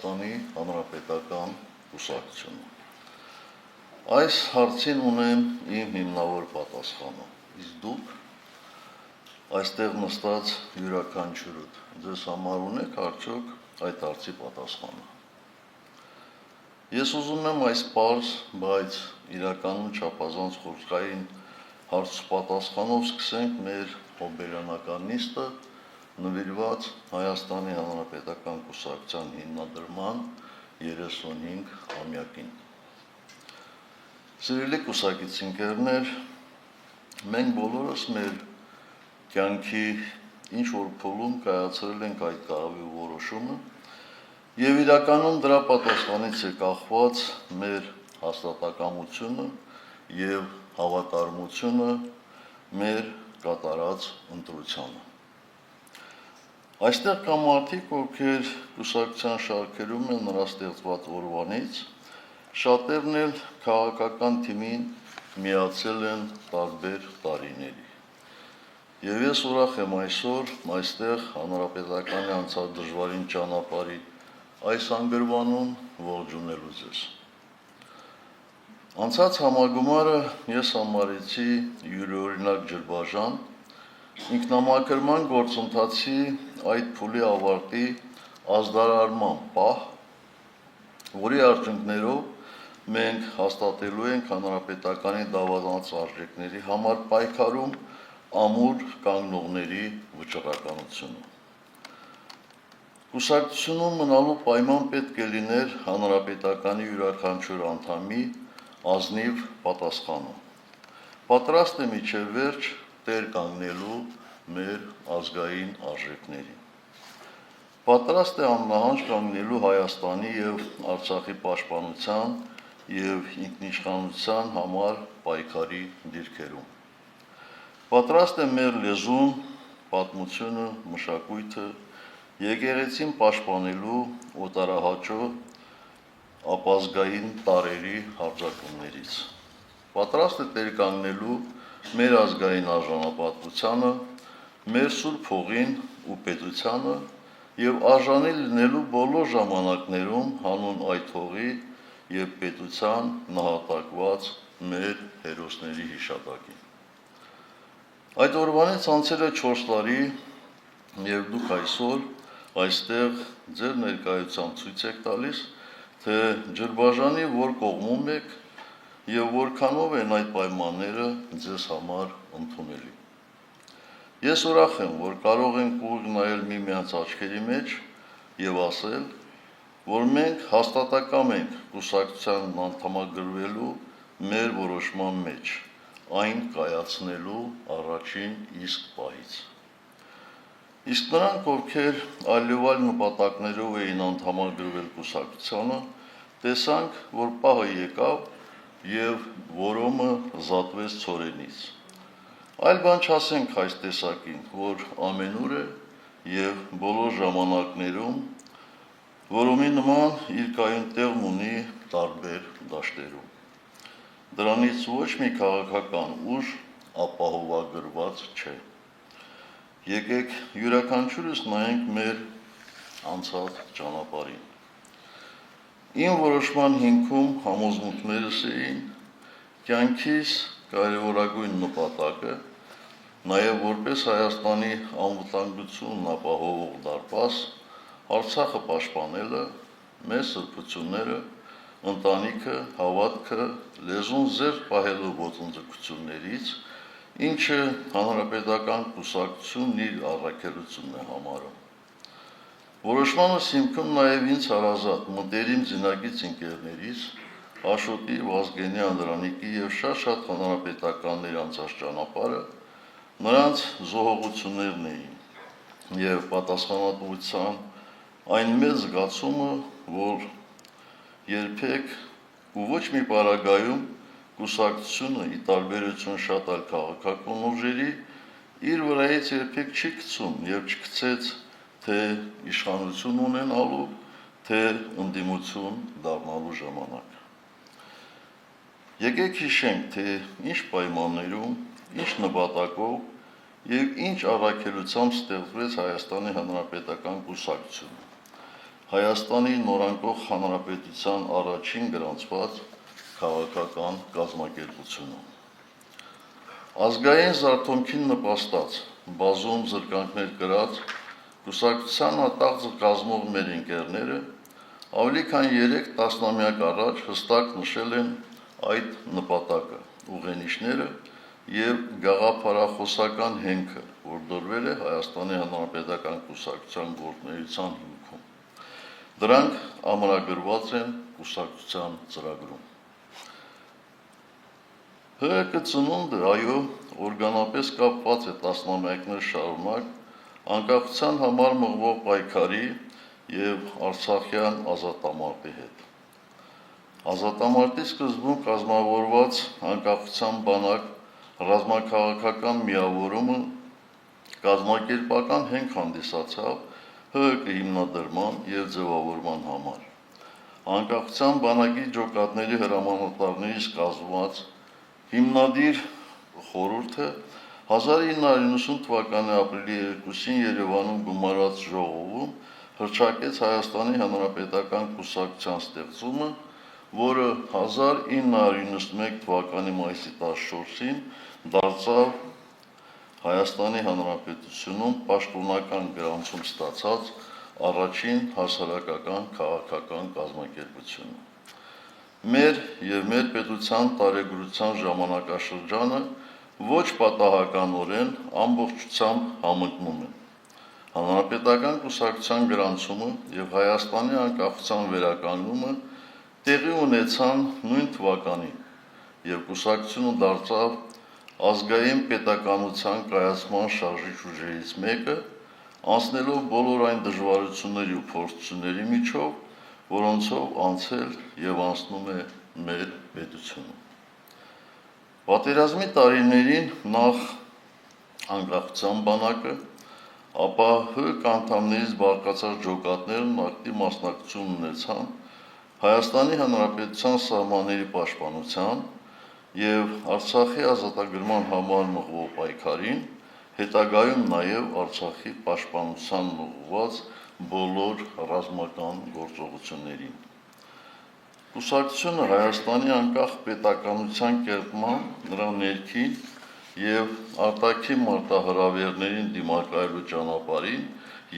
Հայաստանի Հանրապետական կուսակցությունը։ Այս հարցին ունեմ իմ հիմնավոր պատասխանը, իսկ դուք այստեղ նստած յուրաքանչյուրդ ձեզ համար ունեք արդյոք այդ հարցի պատասխանը։ Ես ուզում եմ այս պարզ, բայց իրականում չափազանց խորքային հարց-պատասխանով սկսենք մեր հոբելյանական նիստը նվիրված Հայաստանի Հանրապետական կուսակցության հիմնադրման 35-ամյակին։ Սիրելի կուսակիցներ, մենք բոլորս մեր կյանքի ինչ-որ փուլում կայացրել ենք այդ կարգի որոշումը եւ իրականում դրա պատասխանից է կախված մեր հաստատակամությունը եւ հավատարմությունը մեր կատարած ընտրությանը։ Այստեղ կան մարդիկ, ովքեր կուսակցության շարքերում են նրա ստեղծված օրվանից, շատերն էլ քաղաքական թիմին միացել են տարբեր տարիների։ Եվ ես ուրախ եմ այսօր այստեղ հանրապետականի անցած դժվարին ճանապարհի այս անգրվանում ողջունելու ձեզ։ Անցած համագումարը ես համարեցի յուրօրինակ ջրբաժան, ինքնամաքրման գործընթացի այդ փուլի ավարտի ազդարարման պահ, որի արդյունքներով մենք հաստատելու ենք հանրապետականի դավանած արժեքների համար պայքարում ամուր կանգնողների վճռականությունը։ Կուսակցությունում մնալու պայման պետք է լիներ հանրապետականի յուրաքանչյուր անդամի ազնիվ պատասխանը։ Պատրաստ է մինչև վերջ տեր կանգնելու մեր ազգային արժեքներին։ Պատրաստ է աննահանջ կանգնելու Հայաստանի եւ Արցախի պաշտպանության եւ ինքնիշխանության համար պայքարի դիրքերում։ Պատրաստ է մեր լեզուն, պատմությունը, մշակույթը, եկեղեցին պաշտպանելու օտարահաճո ապազգային տարրերի հարձակումներից։ Պատրաստ է տեր կանգնելու մեր ազգային արժանապատվությանը, մեր սուրբ հողին ու պետությանը եւ արժանի լինելու բոլոր ժամանակներում հանուն այդ հողի եւ պետության նահատակված մեր հերոսների հիշատակին։ Այդ օրվանից անցել է 4 տարի եւ դուք այսօր այստեղ ձեր ներկայությամբ ցույց եք տալիս, թե ջրբաժանի որ կողմում եք եւ որքանով են այդ պայմանները ձեզ համար ընդունելի։ Ես ուրախ եմ, որ կարող ենք ուղիղ նայել միմյանց աչքերի մեջ եւ ասել, որ մենք հաստատակամ ենք կուսակցության անդամագրվելու մեր որոշման մեջ, այն կայացնելու առաջին իսկ պահից։ Իսկ նրանք, ովքեր այլևալ նպատակներով էին անդամագրվել կուսակցությանը, տեսանք, որ պահը եկավ եւ որոմը զատվեց ցորենից։ Այլ բան չասենք այս տեսակին, որ ամենուր է եւ բոլոր ժամանակներում, որոմի նման իր կայուն տեղն ունի տարբեր դաշտերում։ Դրանից ոչ մի քաղաքական ուժ ապահովագրված չէ։ Եկեք յուրաքանչյուրս նայենք մեր անցած ճանապարհին։ Իմ որոշման հիմքում համոզմունքներս էին կյանքիս կարևորագույն նպատակը, նաև որպես Հայաստանի անվտանգությունն ապահովող դարպաս, Արցախը պաշտպանելը, մեր սրբությունները, ընտանիքը, հավատքը, լեզուն զերծ պահելու ոտնձգություններից, ինչը հանրապետական կուսակցությունն իր առաքելությունն է համարում։ Որոշմանս հիմքում նաև ինձ հարազատ մտերիմ զինակից ընկերներից, Աշոտի, Վազգենի, Անդրանիկի եւ շատ հանրապետականների անցած ճանապարհը նրանց զոհողություններն էին եւ պատասխանատվության այն մեծ զգացումը, որ երբեք ու ոչ մի պարագայում կուսակցությունը ի տարբերություն շատ այլ քաղաքական ուժերի իր վրայից երբեք չի գցում եւ չգցեց թե իշխանություն ունենալու, թե ընդդիմություն դառնալու ժամանակ։ Եկեք հիշենք, թե ինչ պայմաններում, ինչ նպատակով եւ ինչ առաքելությամբ ստեղծվեց Հայաստանի Հանրապետական կուսակցությունը։ Հայաստանի նորանկող հանրապետության առաջին գրանցված քաղաքական կազմակերպությունը։ Ազգային զարթոնքին նպաստած, բազում զրկանքներ կրած, կուսակցության ատաղձը կազմող մեր ընկերները ավելի քան 3 տասնամյակ առաջ հստակ նշել են այդ նպատակը, ուղենիշները և գաղափարախոսական հենքը, որ դրվել է Հայաստանի Հանրապետական կուսակցության գործունեության հիմքում։ Դրանք ամրագրված են կուսակցության ծրագրում։ ՀՀԿ ծնունդը, այո, օրգանապես կապված է տասնամյակներ շարունակ անկախության համար մղվող պայքարի և Արցախյան ազատամարտի հետ։ Ազատամարտի սկզբում կազմավորված անկախության բանակ ռազմաքաղաքական միավորումը կազմակերպական հենք հանդիսացավ ՀՀԿ հիմնադրման և ձևավորման համար։ Անկախության բանակի ջոկատների հրամանատարներից կազմված հիմնադիր խորհուրդը 1990 թվականի ապրիլի 2-ին Երևանում գումարած ժողովում հռչակեց Հայաստանի Հանրապետական կուսակցության ստեղծումը, որը 1991 թվականի մայիսի 14-ին դարձավ Հայաստանի Հանրապետությունում պաշտոնական գրանցում ստացած առաջին հասարակական քաղաքական կազմակերպությունը։ Մեր և մեր պետության տարեգրության ժամանակաշրջանը ոչ պատահականորեն ամբողջությամբ համընկնում են։ Հանրապետական կուսակցության գրանցումը և Հայաստանի անկախության վերականգնումը տեղի ունեցան նույն թվականին, և կուսակցությունը դարձավ ազգային պետականության կայացման շարժիչ ուժերից մեկը, անցնելով բոլոր այն դժվարությունների ու փորձությունների միջով, որոնցով անցել և անցնում է մեր պետությունը։ Պատերազմի տարիներին նախ անկախության բանակը, ապա ՀՀԿ անդամներից բաղկացած ջոկատներն ակտիվ մասնակցություն ունեցան Հայաստանի Հանրապետության սահմանների պաշտպանության և Արցախի ազատագրման համար մղվող պայքարին, հետագայում նաև Արցախի պաշտպանությանն ուղղված բոլոր ռազմական գործողություններին։ Կուսակցությունը Հայաստանի անկախ պետականության կերտման, նրա ներքին և արտաքին մարտահրավերներին դիմակայելու ճանապարհին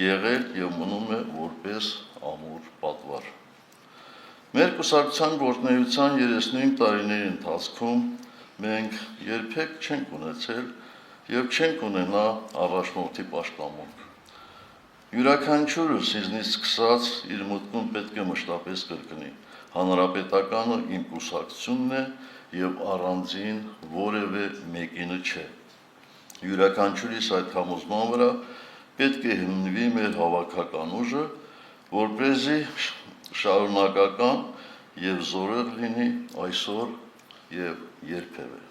եղել և մնում է որպես ամուր պատվար։ Մեր կուսակցության գործունեության 39 տարիների ընթացքում մենք երբեք չենք ունեցել և չենք ունենա առաջնորդի պաշտամունք։ Յուրաքանչյուրս ինձնից սկսած իր մտքում պետք է մշտապես կրկնի. հանրապետականը իմ կուսակցությունն է և առանձին որևէ մեկինը չէ։ Յուրաքանչյուրիս այդ համոզման վրա պետք է հիմնվի մեր հավաքական ուժը, որպեսզի շարունակական և զորեղ լինի այսօր և երբևէ։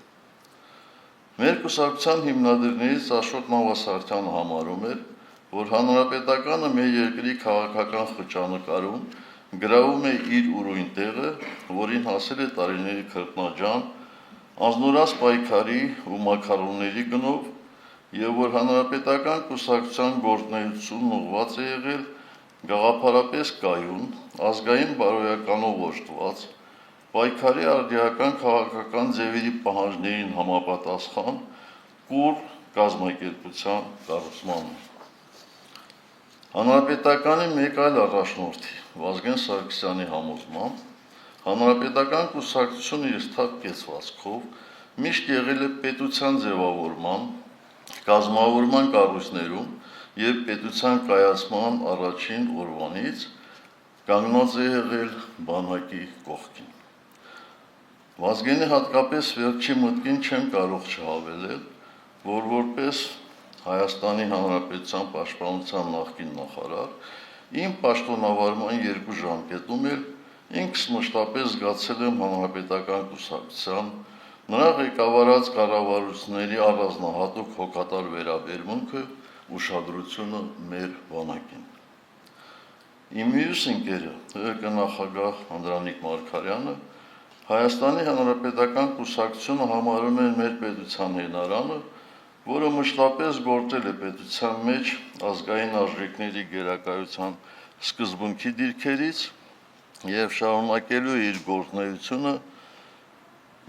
Մեր կուսակցության հիմնադիրներից Աշոտ Նավասարդյանը համարում էր, որ հանրապետականը մեր երկրի քաղաքական խճանկարում գրավում է իր ուրույն տեղը, որին հասել է տարիների քրտնաջան, անձնուրաց պայքարի ու մաքարոնների գնով, և որ հանրապետական կուսակցության գործունեությունն ուղղված է եղել գաղափարապես կայուն, ազգային բարոյականով օժտված, պայքարի արդիական քաղաքական ձևերի պահանջներին համապատասխան կուռ կազմակերպության կառուցմանը։ Հանրապետականի մեկ այլ առաջնորդի՝ Վազգեն Սարգսյանի համոզմամբ, հանրապետական կուսակցությունը իր սթափ կեցվածքով միշտ եղել է պետության ձևավորման, կազմավորման կառույցներում և պետության կայացման առաջին օրվանից կանգնած է եղել բանակի կողքին։ Վազգենի հատկապես վերջի մտքին չեմ կարող չհավելել, որ որպես Հայաստանի Հանրապետության պաշտպանության նախկին նախարար, իմ պաշտոնավարման 2 ժամկետում էլ ինքս մշտապես զգացել եմ հանրապետական կուսակցության, նրա ղեկավարած կառավարությունների առանձնահատուկ հոգատար վերաբերմունքը, ուշադրությունը մեր բանակին։ Իմ մյուս ընկերը, ՀՀԿ նախագահ Անդրանիկ Մարգարյանը, Հայաստանի Հանրապետական կուսակցությունը համարում է մեր պետության հենարանը, որը մշտապես գործել է պետության մեջ ազգային արժեքների գերակայության սկզբունքի դիրքերից եւ շարունակելու իր գործունեությունը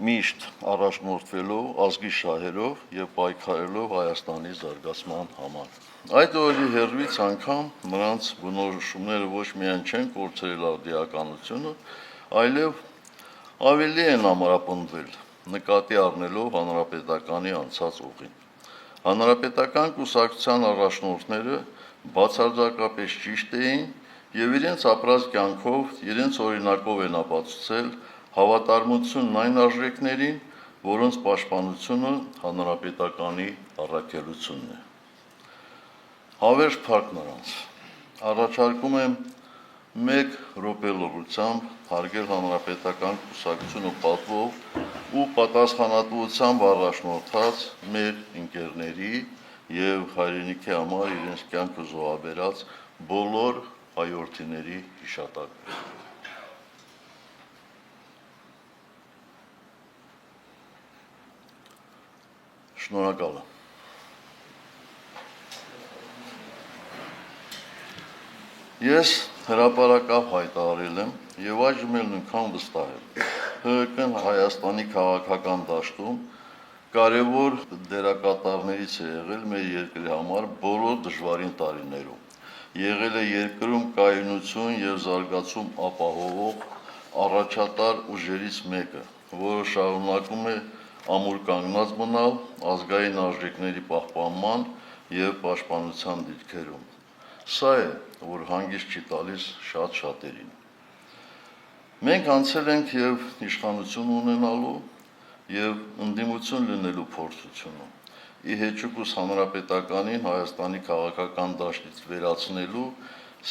միշտ առաջնորդվելով ազգի շահերով եւ պայքարելով Հայաստանի զարգացման համար։ Այդ օրի հերվից անգամ նրանց բնորոշումները ոչ միայն չեն կորցրել արդիականությունը, այլև ավելի են ամրապնդվել, նկատի առնելով հանրապետականի անցած ուղին։ Հանրապետական կուսակցության առաջնորդները բացարձակապես ճիշտ էին եւ իրենց ապրած կյանքով, իրենց օրինակով են ապացուցել հավատարմությունն այն արժեքներին, որոնց պաշտպանությունը հանրապետականի առաքելությունն է։ Հավերժ փառք նրանց։ Առաջարկում եմ 1 րոպե լռությամբ հարգել հանրապետական կուսակցությունը պատվով ու պատասխանատվությամբ առաջնորդած մեր ընկերների եւ հայրենիքի համար իրենց կյանքը զոհաբերած բոլոր հայրենիների հիշատակը։ Շնորհակալ եմ։ Ես հրապարակավ հայտարարել եմ եւ այժմ էլ նույնքան վստահ եմ։ ՀՀԿ-ն Հայաստանի քաղաքական դաշտում կարևոր դերակատարներից է եղել մեր երկրի համար բոլոր դժվարին տարիներում։ Եղել է երկրում կայունություն եւ զարգացում ապահովող առաջատար ուժերից մեկը, որը շարունակում է ամուր կանգնած մնալ ազգային արժեքների պահպանման եւ պաշտպանության դիրքերում։ Սա է, որ հանգիստ չի տալիս շատերին։ Մենք անցել ենք եւ իշխանություն ունենալու եւ ընդդիմություն լինելու փորձությունը։ Ի հեճուկս հանրապետականին Հայաստանի քաղաքական դաշտից վերացնելու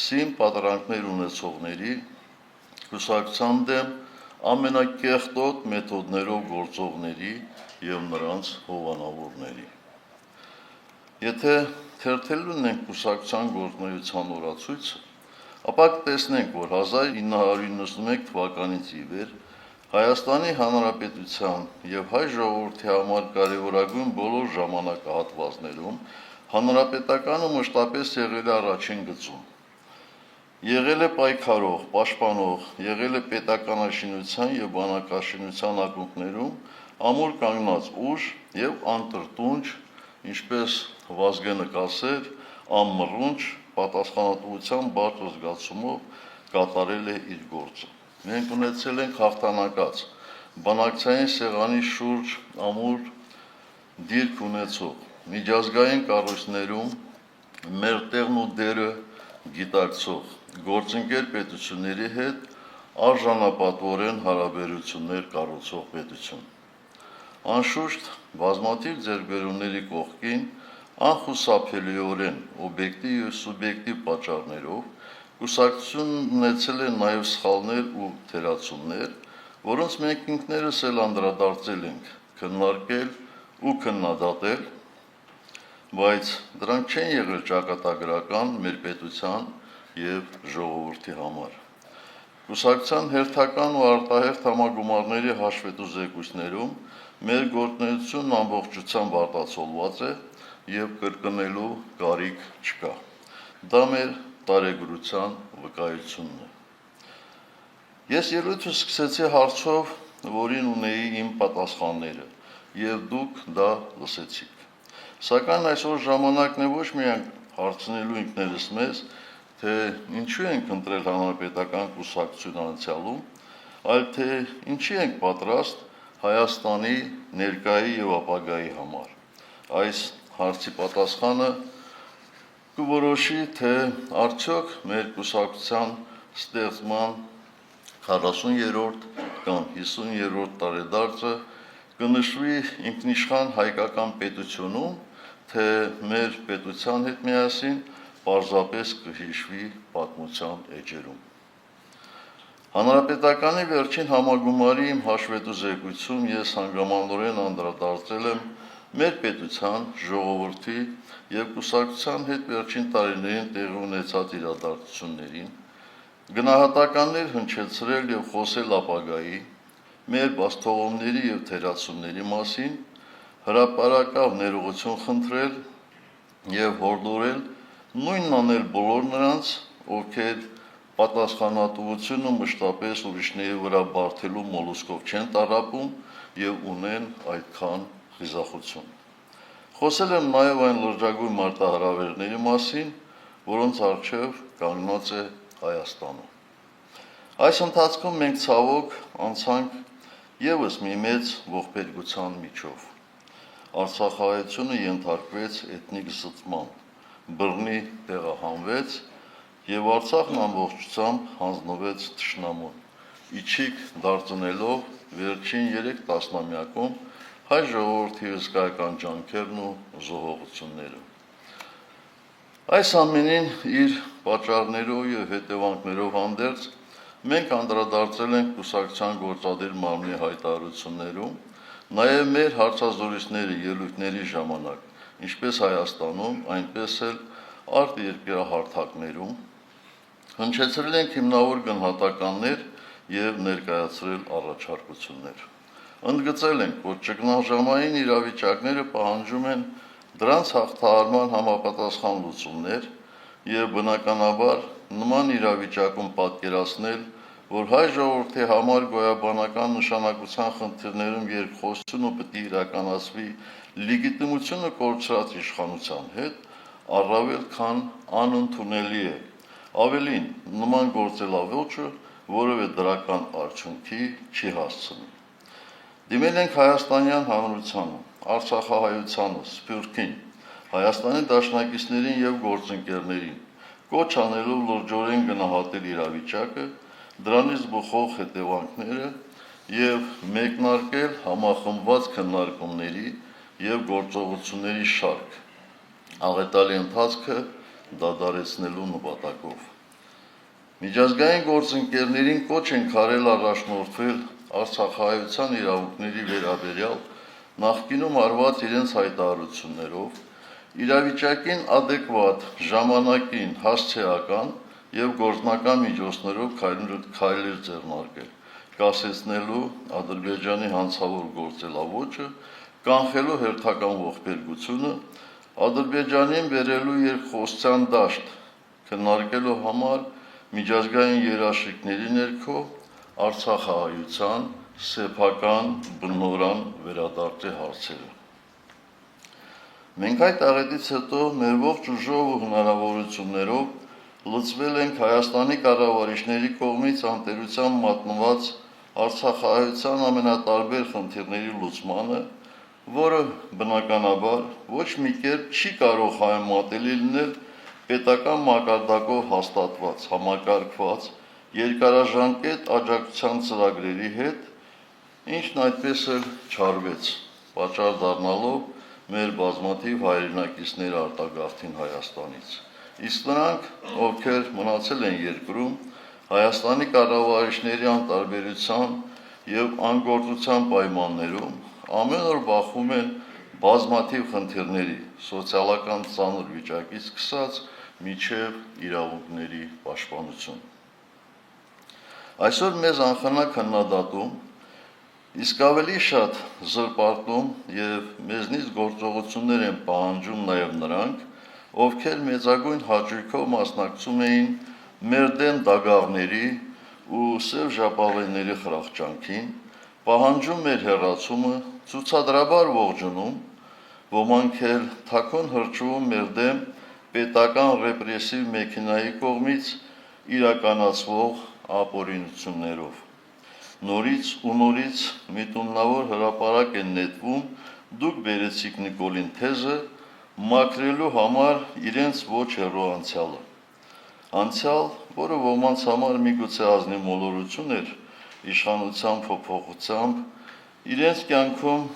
սին պատրանքներ ունեցողների կուսակցության դեմ ամենակեղտոտ մեթոդներով գործողների եւ նրանց հովանավորների։ Եթե թերթելուն ենք կուսակցության գործունեության օրացույցը, ապա կտեսնենք, որ 1991 թվականից ի վեր Հայաստանի Հանրապետության եւ հայ ժողովրդի համար կարևորագույն բոլոր ժամանակահատվածներում հանրապետականը մշտապես եղել է առաջին գծում։ Եղել է պայքարող, պաշտպանող, եղել է պետականաշինության եւ բանակաշինության ակունքներում ամուր կանգնած ուժ եւ անտրտունջ, ինչպես Վազգենը կասեր, անմռունչ պատասխանատվության բարձր զգացումով կատարել է իր գործը։ Մենք ունեցել ենք հաղթանակած բանակցային սեղանի շուրջ ամուր դիրք ունեցող միջազգային կառույցներում մեր տեղն ու դերը գիտակցող գործընկեր պետությունների հետ արժանապատվորեն հարաբերություններ կառուցող պետություն։ Անշուշտ բազմաթիվ ձեռքբերումների կողքին անխուսափելիորեն օբյեկտիվ եւ սուբյեկտիվ պատճառներով կուսակցությունն ունեցել է նաեւ սխալներ ու թերացումներ, որոնց մենք ինքներս էլ անդրադարձել ենք, քննարկել ու քննադատել, բայց դրանք չեն եղել ճակատագրական մեր պետության եւ ժողովրդի համար։ Կուսակցության հերթական ու արտահերթ համագումարների հաշվետու զեկույցներում մեր գործունեությունն ամբողջությամբ արտացոլված է եւ կրկնելու կարիք չկա։ Դա մեր տարեգրության վկայությունն է։ Ես ելույթը սկսեցի հարցով, որին ունեի իմ պատասխանները, եւ դուք դա լսեցիք։ Սակայն այսօր ժամանակն է ոչ միայն հարցնելու ինքներս մեզ, թե ինչու ենք ընտրել հանրապետական կուսակցություն անցյալում, այլ թե ինչի ենք պատրաստ Հայաստանի ներկայի եւ ապագայի համար։ Այս հարցի պատասխանը կորոշի, թե արդյոք մեր կուսակցության ստեղծման 40-րդ կամ 50-րդ տարեդարձը կնշվի ինքնիշխան հայկական պետությունում, թե մեր պետության հետ միասին պարզապես կհիշվի պատմության էջերում։ Հանրապետականի վերջին համագումարի իմ հաշվետու զեկույցում ես հանգամանորեն անդրադարձել եմ մեր պետության, ժողովրդի եւ կուսակցության հետ վերջին տարիներին տեղի ունեցած իրադարձություններին, գնահատականներ հնչեցրել եւ խոսել ապագայի, մեր բացթողումների եւ թերացումների մասին, հրապարակավ ներողություն խնդրել եւ հորդորել նույնն անել բոլոր նրանց, ովքեր պատասխանատվությունը մշտապես ուրիշների վրա բարթելու մոլուսկով չեն տառապում եւ ունեն այդքան խիզախություն։ Խոսել եմ նաեւ այն լրջագույն մարտահրավերների մասին, որոնց առջեւ կանգնած է Հայաստանը։ Այս ընթացքում մենք ցավոք անցանք եւս մի մեծ ողբերգության միջով։ Արցախահայությունը ենթարկվեց էթնիկ զտման, բռնի տեղահանվեց եւ Արցախն ամբողջությամբ հանձնվեց թշնամուն, իջիկ դարձնելով վերջին 3 տասնամյակում հայ ժողովրդի հսկայական ջանքերն ու զոհողությունները։ Այս ամենին իր պատճառներով եւ հետևանքներով հանդերձ մենք անդրադարձել ենք կուսակցության գործադիր մարմնի հայտարարություններում, նաեւ մեր հարցազրույցների ելույթների ժամանակ, ինչպես Հայաստանում, այնպես էլ արտերկրահարթակներում, հնչեցրել ենք հիմնավոր գնահատականներ եւ ներկայացրել առաջարկություններ։ Ընդգծել ենք, որ ճգնաժամային իրավիճակները պահանջում են դրանց հաղթահարման համապատասխան լուծումներ եւ բնականաբար նման իրավիճակում պատկերացնել, որ հայ ժողովրդի համար գոյաբանական նշանակության խնդիրներում երկխոսությունը պետք է իրականացվի լեգիտիմությունը կորցրած իշխանության հետ, առավել քան անընդունելի է։ Ավելին, նման գործելավոճը որևէ դրական արդյունքի չի հասցնի։ Դիմել ենք Հայաստանյան Հանրությանը, Արցախահայությանը, Սփյուռքին, Հայաստանի դաշնակիցներին եւ գործընկերներին, կոչ անելով լրջորեն գնահատել իրավիճակը, դրանից բխող հետևանքները եւ մեկնարկել համախմբված քննարկումների եւ գործողությունների շարք, աղետալի ընթացքը դադարեցնելու նպատակով։ Միջազգային գործընկերներին կոչ ենք արել առաջնորդվել արցախահայության իրավունքների վերաբերյալ նախկինում արված իրենց հայտարարություններով, իրավիճակին adekvat, ժամանակին հասցեական եւ գործնական միջոցներով քայլեր ձեռնարկել, կասեցնելու Ադրբեջանի հանցավոր գործելավոճը, կանխելու հերթական ողբերգությունը, Ադրբեջանին բերելու երկխոսության դաշտ, քննարկելու համար միջազգային երաշխիքների ներքո Արցախահայության սեփական բնորան վերադարձի հարցերը։ Մենք այդ աղետից հետո մեր ողջ ուժով ու հնարավորություններով լծվել ենք Հայաստանի կառավարիչների կողմից անտերությամբ մատնված Արցախահայության ամենատարբեր խնդիրների լուծմանը, որը բնականաբար ոչ մի կերպ չի կարող համեմատելի լինել պետական մակարդակով հաստատված, համակարգված, երկարաժամկետ աջակցության ծրագրերի հետ, ինչն այդպես էլ չարվեց, պատճառ դառնալով մեր բազմաթիվ հայրենակիցների արտագաղթին Հայաստանից։ Իսկ նրանք, ովքեր մնացել են երկրում, Հայաստանի կառավարիչների անտարբերության եւ անգործության պայմաններում ամեն օր բախվում են բազմաթիվ խնդիրների, սոցիալական ծանր վիճակից սկսած մինչև իրավունքների պաշտպանություն։ Այսօր մեզ անխնա քննադատում, իսկ ավելի շատ զրպարտում եւ մեզնից գործողություններ են պահանջում նաեւ նրանք, ովքեր մեծագույն հաճույքով մասնակցում էին մեր դեմ դագաղների ու սև ժապավենների խրախճանքին, պահանջում մեր հեռացումը, ցուցադրաբար ողջունում, ոմանք էլ թաքուն հրճվում մեր դեմ պետական ռեպրեսիվ մեքենայի կողմից իրականացվող ապօրինություններով։ Նորից ու նորից միտումնավոր հրապարակ են նետվում դուք բերեցիք Նիկոլին թեզը մաքրելու համար իրենց ոչ հեռու անցյալը։ Անցյալ, որը ոմանց համար միգուցե ազնիվ մոլորություն էր իշխանության փոփոխությամբ, իրենց կյանքում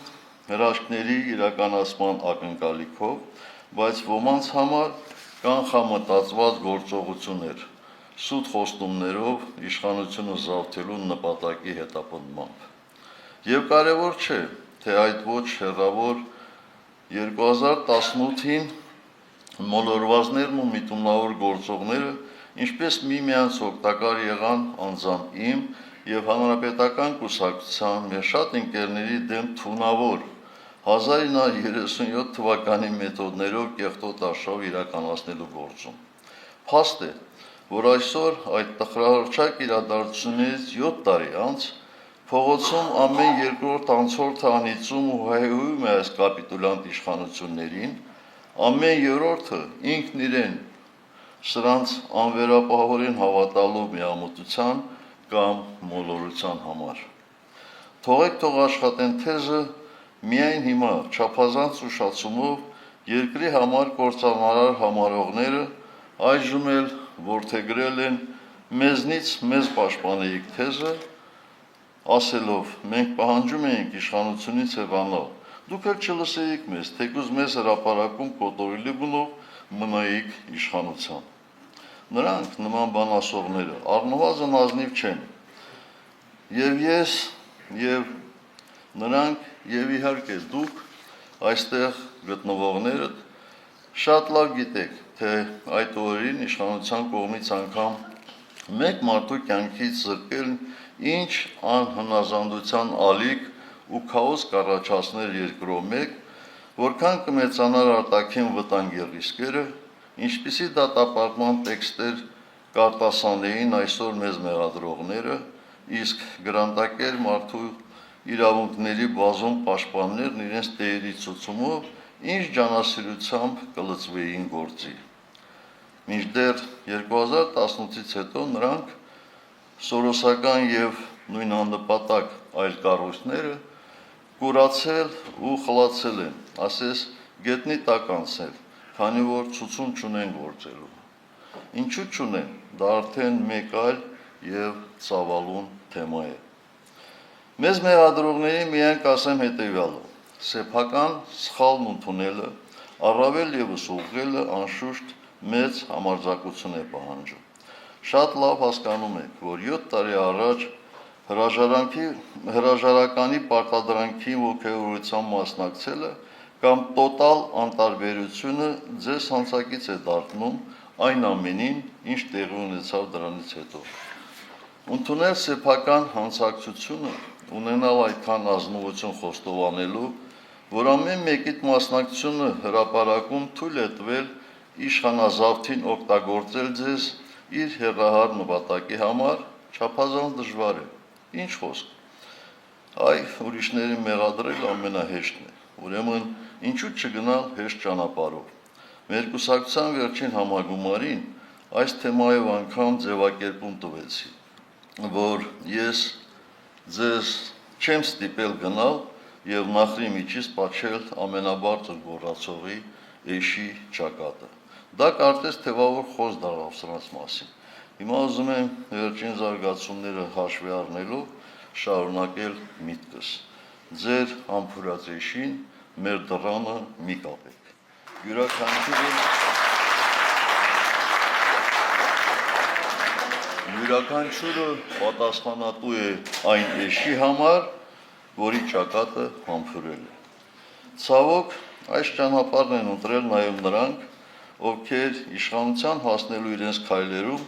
հրաշքների իրականացման ակնկալիքով, բայց ոմանց համար կանխամտածված գործողություն էր, սուտ խոստումներով իշխանությունը զավթելու նպատակի հետապնդմամբ։ Եվ կարևոր չէ, թե այդ ոչ հեռավոր 2018-ին մոլորվածներն ու միտումնավոր գործողները ինչպես միմյանց օգտակար եղան անձամբ իմ եւ հանրապետական կուսակցության մեր շատ ընկերների դեմ թունավոր 1937 թվականի մեթոդներով կեղտոտ արշավ իրականացնելու գործում։ Փաստ է, որ այսօր այդ տխրահռչակ իրադարձությունից 7 տարի անց փողոցում ամեն երկրորդ անցորդը անիծում ու հայհոյում է այս կապիտուլյանտ իշխանություններին, ամեն երրորդը ինքն իրեն սրանց անվերապահորեն հավատալու միամտության կամ մոլորության համար։ Թողեք թող աշխատեն թեզը միայն հիմա չափազանց ուշացումով երկրի համար կործանարար համարողները այժմ էլ որդեգրել են մեզնից մեզ պաշտպանեիք թեզը, ասելով մենք պահանջում ենք իշխանությունից հեռանալ, դուք էլ չլսեիք մեզ, թեկուզ մեզ հրապարակում կոտորելի գնով մնայիք իշխանության։ Նրանք նման բան ասողները առնվազն ազնիվ չեն, եւ ես, եւ նրանք, եւ իհարկե դուք այստեղ գտնվողներդ շատ լավ գիտեք, թե այդ օրերին իշխանության կողմից անգամ մեկ մարդու կյանքից զրկելն ինչ անհնազանդության ալիք ու քաոս կառաջացներ երկրով մեկ, որքան կմեծանար արտաքին վտանգի ռիսկերը, ինչպիսի դատապարտման տեքստեր կարտասանեին այսօր մեզ մեղադրողները, իսկ գրանտակեր մարդու իրավունքների բազում պաշտպաններն իրենց տերերի ցուցումով ինչ ջանասիրությամբ կլծվեին գործի։ Մինչդեռ 2018-ից հետո նրանք սորոսական եւ նույն աննպատակ այլ կառույցները կուրացել ու խլացել են, ասես գետնի տակ անցել, քանի որ ցուցում չունեն գործելու։ Ինչու չունեն, դա արդեն մեկ այլ եւ ցավալուն թեմա է։ Մեզ մեղադրողների միայն կասեմ հետեւյալը. սեփական սխալն ընդունելը, առավել եւս ուղղելը անշուշտ մեծ համարձակություն է պահանջում։ Շատ լավ հասկանում եք, որ 7 տարի առաջ հրաժարականի պարտադրանքի ոգևորության մասնակցելը կամ տոտալ անտարբերությունը ձեզ հանցակից է դառնում այն ամենին, ինչ տեղի ունեցավ դրանից հետո։ Ընդունել սեփական հանցակցությունը, ունենալ այդքան ազնվություն խոստովանելու, որ ամեն մեկիդ մասնակցությունը հրապարակում թույլ է տվել իշխանազավթին օգտագործել ձեզ իր հեռահար նպատակի համար, չափազանց դժվար է։ Ինչ խոսք։ Այ ուրիշներին մեղադրել ամենահեշտն է։ Ուրեմն ինչու չգնալ հեշտ ճանապարհով։ Մեր կուսակցության վերջին համագումարին այս թեմայով անգամ ձևակերպում տվեցի, որ ես ձեզ չեմ ստիպել գնալ եւ նախրի միջից պատշել ամենաբարձր գոռացողի էշի ճակատը։ Դա կարծես թևավոր խոս դառավ սրանց մասին։ Հիմա ուզում եմ վերջին զարգացումները հաշվի առնելով շարունակել միտքս։ Ձեր համբուրած էշին մեր դռանը մի կապեք։ Յուրաքանչյուրը պատասխանատու է այն էշի համար, որի ճակատը համբուրել է։ Ցավոք, այս ճանապարհն են ընտրել նաև նրանք, ովքեր իշխանության հասնելու իրենց քայլերում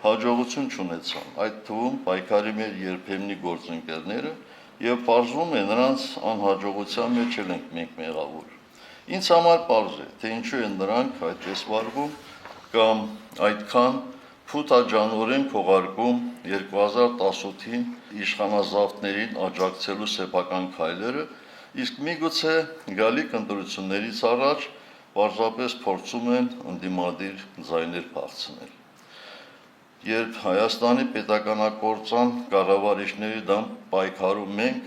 հաջողություն չունեցան, այդ թվում պայքարի մեր երբեմնի գործընկերները, եւ պարզվում է նրանց անհաջողության մեջ ենք մենք մեղավոր։ Ինձ համար պարզ է, թե ինչու են նրանք այդպես վարվում կամ այդքան փութաջանորեն քողարկում 2018-ին իշխանազավթներին աջակցելու սեփական քայլերը, իսկ միգուցե գալիք ընտրություններից առաջ պարզապես փորձում են ընդդիմադիր ձայներ փախցնել։ Երբ Հայաստանի պետականակործան կառավարիչների դեմ պայքարում մենք,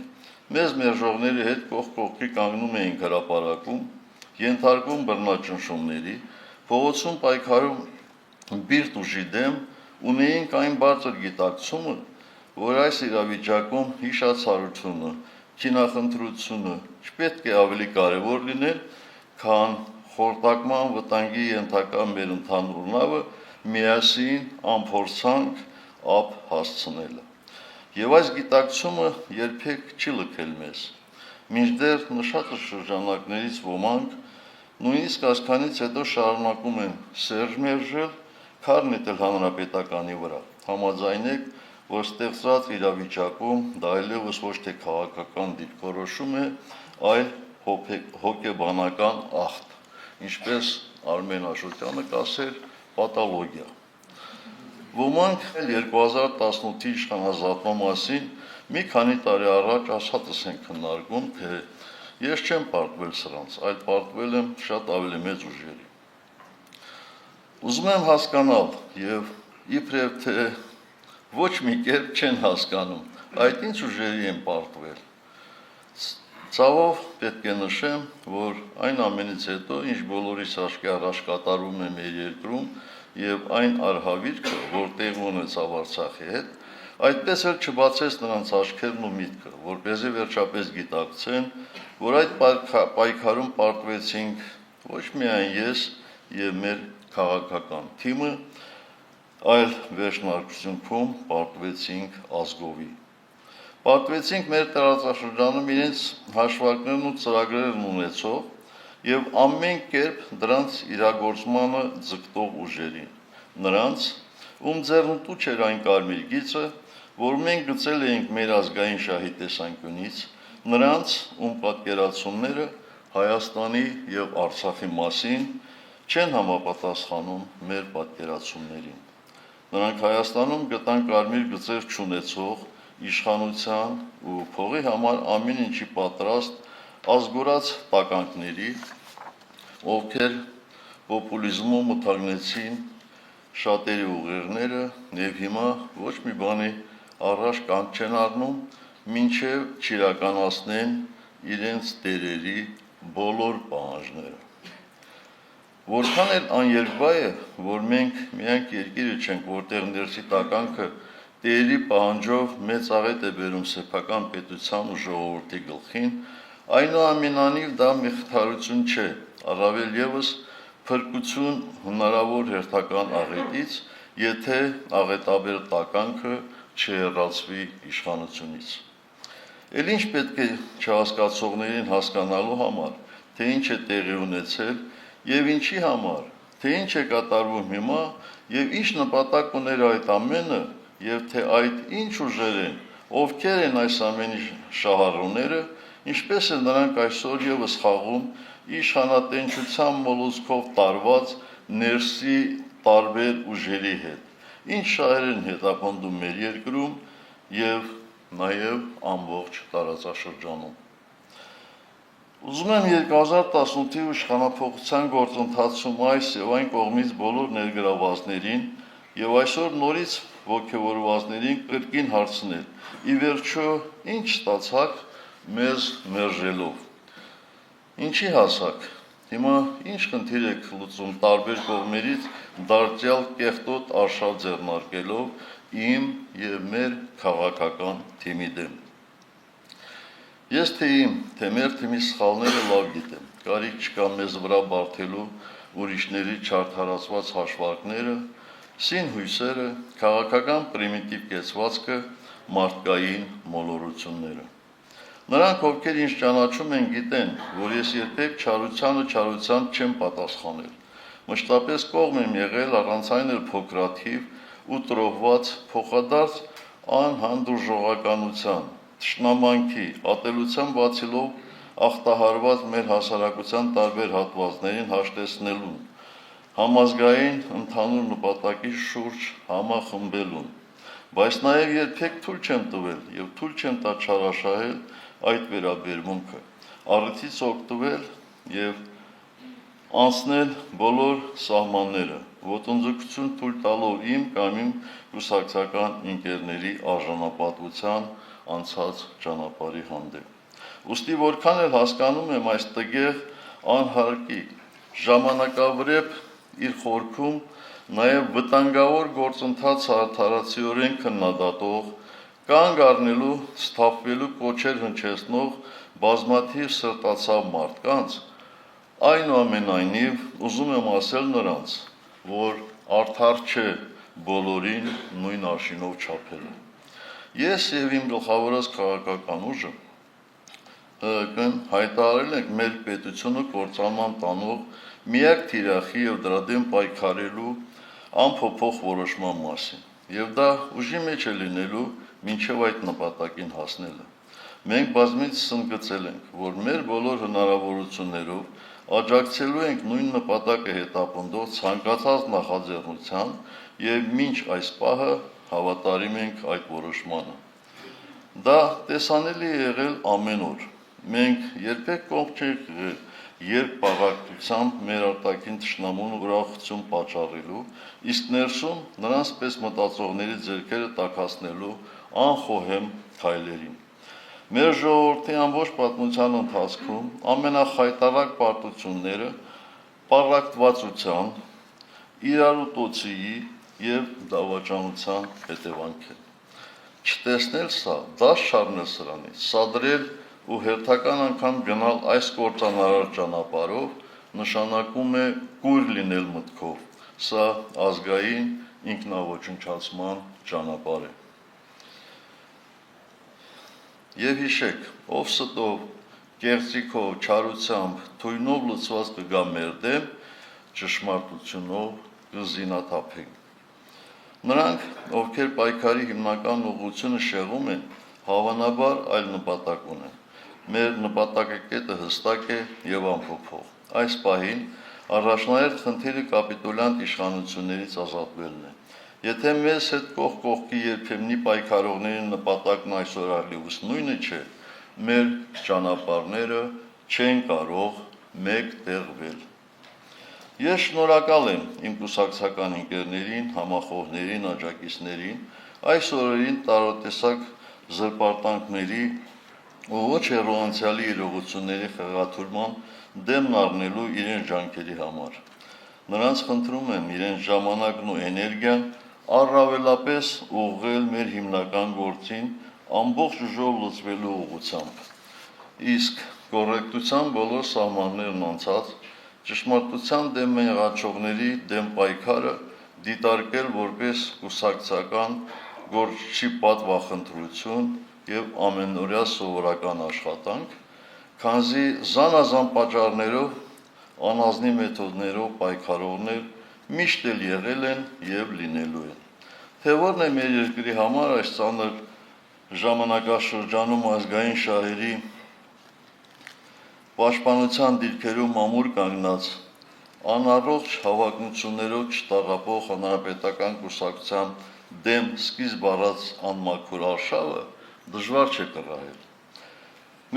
մեզ մերժողների հետ կողք կողքի կանգնում էինք հրապարակում, ենթարկվում բռնաճնշումների, փողոցում պայքարում բիրտ ուժի դեմ, ունեինք այն բարձր գիտակցումը, որ այս իրավիճակում հիշացարությունը, քինախնդրությունը չպետք է ավելի կարևոր լինել, քան խորտակման վտանգի ենթակա մեր ընդհանուր նավը միասին անփորձանք ափ հասցնելը։ Եվ այս գիտակցումը երբեք չի լքել մեզ։ Մինչդեռ նշած շրջանակներից ոմանք նույնիսկ այսքանից հետո շարունակում են սերժ մերժել, քար նետել հանրապետականի վրա։ Համաձայնեք, որ ստեղծված իրավիճակում դա այլևս ոչ թե քաղաքական դիրքորոշում է, այլ հոգեբանական ախտ, ինչպես Արմեն Աշոտյանը կասեր, պաթոլոգիա։ Ոմանք 2018-ի իշխանազատման մասին մի քանի տարի առաջ ասածս են քննարկում, թե ես չեմ պարտվել սրանց, այլ պարտվել եմ շատ ավելի մեծ ուժերի։ Ուզում եմ հասկանալ եւ իբրև թե ոչ մի կերպ չեն հասկանում, այդ ինչ ուժերի են պարտվել։ Ցավով պետք է նշեմ, որ այն ամենից հետո, ինչ բոլորիս աչքի առաջ կատարվում է մեր երկրում եւ այն արհավիրքը, որ տեղի ունեցավ Արցախի հետ, այդպես էլ չբացեց նրանց աչքերն ու միտքը, որպեսզի վերջապես գիտակցեն, որ այդ պայքարում պարտվեցինք ոչ միայն ես եւ մեր քաղաքական թիմը, այլ վերջնարկությունքում պարտվեցինք ազգովի։ Պարտվեցինք մեր տարածաշրջանում իրենց հաշվարկներն ու ծրագրերն ունեցող եւ ամեն կերպ դրանց իրագործմանը ձգտող ուժերին, նրանց, ում ձեռնտու չէր այն կարմիր գիծը, որ մենք գծել էինք մեր ազգային շահի տեսանկյունից, նրանց, ում պատկերացումները Հայաստանի եւ Արցախի մասին չեն համապատասխանում մեր պատկերացումներին։ Նրանք Հայաստանում գտան կարմիր գծեր չունեցող իշխանության ու փողի համար ամեն ինչի պատրաստ ազգորած տականքների, ովքեր պոպուլիզմով մթագնեցին շատերի ուղերները եւ հիմա ոչ մի բանի առաջ կանգ չեն առնում, մինչեւ չիրականացնեն իրենց տերերի բոլոր պահանջները։ Որքան էլ աներկբա է, որ մենք միակ երկիրը չենք, որտեղ ներսի տականքը տերերի պահանջով մեծ աղետ է բերում սեփական պետության ու ժողովրդի գլխին, այնուամենայնիվ դա մեղթարություն չէ, առավել եւս փրկություն հնարավոր հերթական աղետից, եթե աղետաբեր տականքը չհեռացվի իշխանությունից։ Էլ ինչ պետք է չհասկացողներին հասկանալու համար, թե ինչ է տեղի ունեցել եւ ինչի համար, թե ինչ է կատարվում հիմա եւ ինչ նպատակ ուներ այդ ամենը եւ թե այդ ինչ ուժեր են, ովքեր են այս ամենի շահառուները, ինչպես է նրանք այսօր եւս խաղում իշխանատենչության մոլուցքով տարված ներսի տարբեր ուժերի հետ, ինչ շահեր են հետապնդում մեր երկրում եւ նաեւ ամբողջ տարածաշրջանում։ Ուզում եմ 2018-ի իշխանափոխության գործընթացում այս եւ այն կողմից բոլոր ներգրավվածներին եւ այսօր նորից ոգևորվածներին կրկին հարցնել. ի վերջո ինչ ստացաք մեզ մերժելով։ Ինչի հասակ։ Հիմա ինչ խնդիր եք լուծում տարբեր կողմերից դարձյալ կեղտոտ արշավ ձեռնարկելով իմ եւ մեր քաղաքական թիմի դեմ։ Ես թե իմ, թե մեր թիմի սխալները լավ գիտեմ, կարիք չկա մեզ վրա բարթելու ուրիշների չարդարացված հաշվարկները, սին հույսերը, քաղաքական պրիմիտիվ կեցվածքը, մարդկային մոլորությունները։ Նրանք, ովքեր ինձ ճանաչում են, գիտեն, որ ես երբեք չարությանը չարությամբ չեմ պատասխանել։ Մշտապես կողմ եմ եղել առանց այն էլ փոքրաթիվ ու տրոհված փոխադարձ անհանդուրժողականության, թշնամանքի, ատելության բացելով ախտահարված մեր հասարակության տարբեր հատվածներին հաշտեցնելուն, համազգային ընդհանուր նպատակի շուրջ համախմբելուն, բայց նաև երբեք թույլ չեմ տվել եւ թույլ չեմ տա չարաշահել այդ վերաբերմունքը, առիթից օգտվել եւ անցնել բոլոր սահմանները, ոտնձգություն թույլ տալով իմ կամ իմ կուսակցական ընկերների արժանապատվության անցած ճանապարհի հանդեպ։ Ուստի որքան էլ հասկանում եմ այս տգեղ անհարկի ժամանակավրեպ իր խորքում նաև վտանգավոր գործընթաց արդարացիորեն քննադատող, կանգ առնելու, սթափվելու կոչեր հնչեցնող բազմաթիվ սրտացավ մարդկանց, այնուամենայնիվ ուզում եմ ասել նրանց, որ արդար չէ բոլորին նույն արշինով չափելը։ Ես եւ իմ գլխավորած քաղաքական ուժը ՀՀԿ-ն հայտարարել ենք մեր պետությունը կործանման տանող միակ թիրախի եւ դրա դեմ պայքարելու անփոփոխ որոշման մասին եւ դա ուժի մեջ է լինելու մինչեւ այդ նպատակին հասնելը։ Մենք բազմից ընդգծել ենք, որ մեր բոլոր հնարավորություններով աջակցելու ենք նույն նպատակը հետապնդող ցանկացած նախաձեռնության եւ մինչ այս պահը հավատարիմ ենք այդ որոշմանը։ Դա տեսանելի է եղել ամեն օր։ Մենք երբեք կողմ չենք եղել, երբ բաղակցությամբ մեր արտաքին թշնամուն ուրախություն պատճառելու, իսկ ներսում նրանց պես մտածողների ձեռքերը տաքացնելու անխոհեմ քայլերին։ Մեր ժողովրդի ամբողջ պատմության ընթացքում ամենախայտարակ պարտությունները պառակտվածության, իրարուտոցիի եւ դավաճանության հետևանք են։ Չտեսնել սա, դաշ չառնել սրանից, սադրել ու հերթական անգամ գնալ այս կործանարար ճանապարհով նշանակում է կույր լինել մտքով։ Սա ազգային ինքնաոչնչացման ճանապարհ է։ Եվ հիշեք, ով ստով, կեղծիքով, չարությամբ, թույնով լցված կգա մեր դեմ, ճշմարտությունով կզինաթափենք։ Նրանք, ովքեր պայքարի հիմնական ուղղությունը շեղում են, հավանաբար այլ նպատակ ունեն։ Մեր նպատակակետը հստակ է եւ անփոփոխ։ Այս պահին առաջնահերթ խնդիրը կապիտուլյանտ իշխանություններից ազատվելն է։ Եթե մեզ հետ կողք կողքի երբեմնի պայքարողների նպատակն այսօր այլևս նույնը չէ, մեր ճանապարհները չեն կարող մեկտեղվել։ Ես շնորհակալ եմ իմ կուսակցական ընկերներին, համախոհներին, աջակիցներին, այս օրերին տարատեսակ զրպարտանքների ու ոչ հեռու անցյալի իրողությունների խեղաթյուրման դեմն առնելու իրենց ջանքերի համար։ Նրանց խնդրում եմ իրենց ժամանակն ու էներգիան առավելապես ուղղել մեր հիմնական գործին ամբողջ ուժով լծվելու ուղղությամբ։ Իսկ կոռեկտության բոլոր սահմաններն անցած, ճշմարտության դեմ մեղադրողների դեմ պայքարը դիտարկել որպես կուսակցական գործչի պատվախնդրություն եւ ամենօրյա սովորական աշխատանք, քանզի զանազան պատճառներով, անազնի մեթոդներով պայքարողներ միշտ էլ եղել են եւ լինելու են։ Թե որն է մեր երկրի համար այս ծանր ժամանակաշրջանում ազգային շահերի պաշտպանության դիրքերում ամուր կանգնած անառողջ հավակնություններով չտաղապող հանրապետական կուսակցության դեմ սկիզբ առած անմաքուր արշավը դժվար չէ կռահել։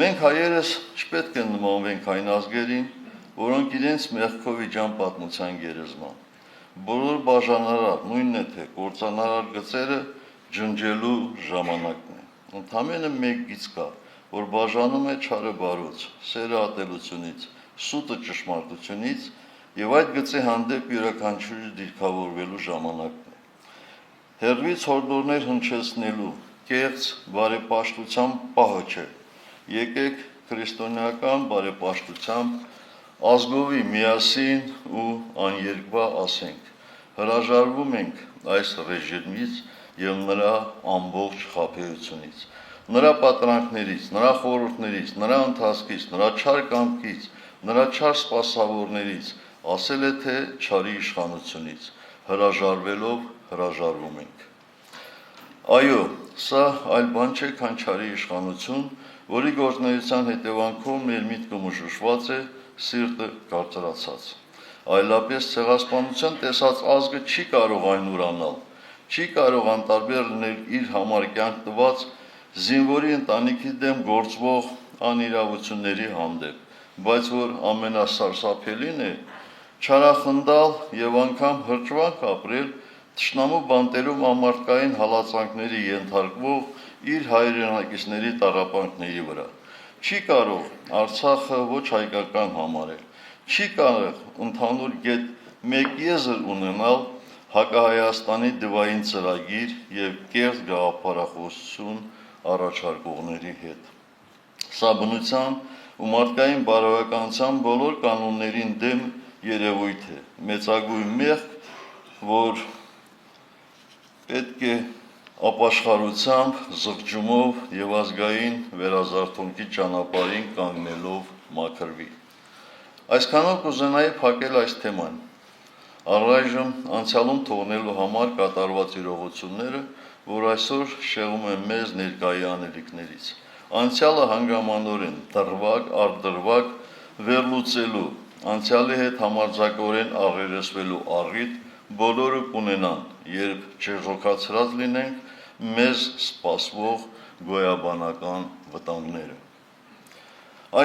Մենք հայերս չպետք է նմանվենք այն ազգերին, որոնք իրենց մեղքով իջան պատմության գերեզման։ Բոլոր բաժանարար, նույնն է թե կործանարար գծերը ջնջելու ժամանակն է։ Ընդամենը մեկ գիծ կա, որ բաժանում է չարը բարուց, սերը ատելությունից, սուտը ճշմարտությունից եւ այդ գծի հանդեպ յուրաքանչյուրի դիրքավորվելու ժամանակն է։ Հերվից հորդորներ հնչեցնելու կեղծ բարեպաշտության պահը չէ։ Եկեք քրիստոնեական բարեպաշտությամբ ազգովի միասին ու աներկբա ասենք, հրաժարվում ենք այս ռեժիմից եւ նրա ամբողջ խաբեությունից, նրա պատրանքներից, նրա խորհուրդներից, նրա ընթացքից, նրա չար կամքից, նրա չար սպասավորներից, ասել է թե չարի իշխանությունից, հրաժարվելով հրաժարվում ենք։ Այո, սա այլ բան չէ, քան չարի իշխանություն, որի գործունեության հետևանքով մեր միտքը մշուշված է, սիրտը կարծրացած։ Այլապես ցեղասպանության տեսած ազգը չի կարող այն ուրանալ, չի կարող անտարբեր լինել իր համար կյանք տված զինվորի ընտանիքի դեմ գործվող անիրավությունների հանդեպ, բայց որ ամենասարսափելին է, չարախնդալ եւ անգամ հրճվանք ապրել թշնամու բանտերում ամարտկային հալածանքների ենթարկվող իր հայրենակիցների տառապանքների վրա։ Չի կարող Արցախը ոչ հայկական համարել, չի կարող ընդհանուր գետ մեկ եզր ունենալ հակահայաստանի դվային ծրագիր եւ կեղծ գաղափարախոսություն առաջարկողների հետ։ Սա բնության ու մարդկային բարոյականության բոլոր կանոններին դեմ երևույթ է, մեծագույն մեղք, որ պետք է ապաշխարությամբ, զղջումով եւ ազգային վերազարթոնքի ճանապարհին կանգնելով մաքրվի։ Այսքանով կուզենայի փակել այս թեման։ Առայժմ անցյալում թողնելու համար կատարված իրողությունները, որ այսօր շեղում են մեզ ներկայի անելիքներից։ Անցյալը հանգամանորեն դրվագ առ դրվագ վերլուծելու, անցյալի հետ համարձակորեն աղերեսվելու առիթ բոլորը կունենան, երբ չեղոքացրած լինենք մեզ սպասվող գոյաբանական վտանգները։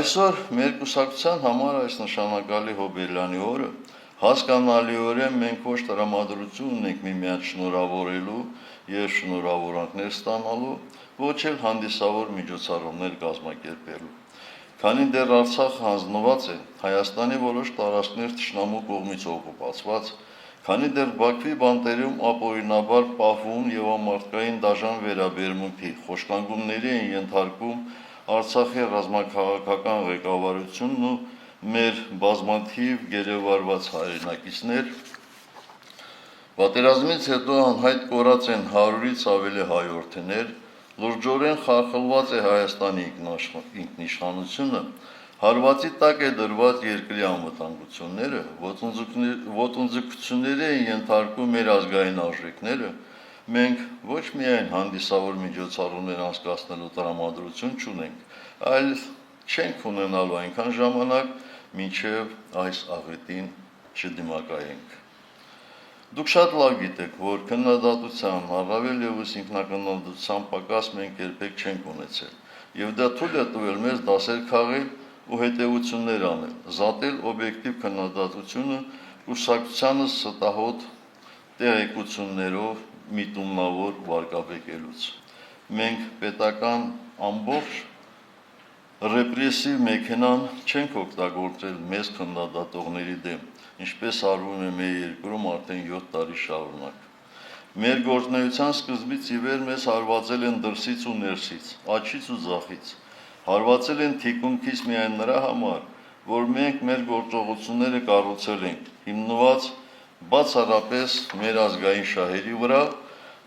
Այսօր մեր կուսակցության համար այս նշանակալի հոբելյանի օրը հասկանալիորեն մենք ոչ տրամադրություն ունենք միմյանց շնորհավորելու եւ շնորհավորանքներ ստանալու, ոչ էլ հանդիսավոր միջոցառումներ կազմակերպելու։ Քանի դեռ Արցախը հանձնված է, Հայաստանի որոշ տարածքներ թշնամու կողմից օկուպացված, քանի դեռ Բաքվի բանտերում ապօրինաբար պահվում եւ ամարտկային դաժան վերաբերմունքի խոշտանգումների են ենթարկում Արցախի ռազմաքաղաքական ղեկավարությունն ու մեր բազմաթիվ գերեվարված հայրենակիցներ, պատերազմից հետո անհայտ կորած են 100-ից ավելի հայորդիներ, լրջորեն խախլված է Հայաստանի ինքնիշխանությունը, հարվածի տակ է դրված երկրի անվտանգությունները, ոտնձգությունների են ենթարկում մեր ազգային արժեքները, մենք ոչ միայն հանդիսավոր միջոցառումներ անցկացնելու տրամադրություն չունենք, այլ չենք ունենալու այնքան ժամանակ, մինչև այս աղետին չդիմակայենք։ Դուք շատ լավ գիտեք, որ քննադատության, առավել ևս ինքնակնդության պակաս մենք երբեք չենք ունեցել, եւ դա թույլ է տվել մեզ դասեր քաղել ու հետեւություններ անել, զատել օբյեկտիվ քննադատությունը կուսակցությանը ստահոդ տեղեկություններով միտումնավոր վարկաբեկելուց։ Մենք պետական ամբողջ ռեպրեսիվ մեքենան չենք օգտագործել մեզ քննադատողների դեմ, ինչպես արվում է մեր երկրում արդեն 7 տարի շարունակ։ Մեր գործունեության սկզբից ի վեր մեզ հարվածել են դրսից ու ներսից, աջից ու ձախից, հարվածել են թիկունքից միայն նրա համար, որ մենք մեր գործողությունները կառուցել ենք, հիմնված բացառապես մեր ազգային շահերի վրա,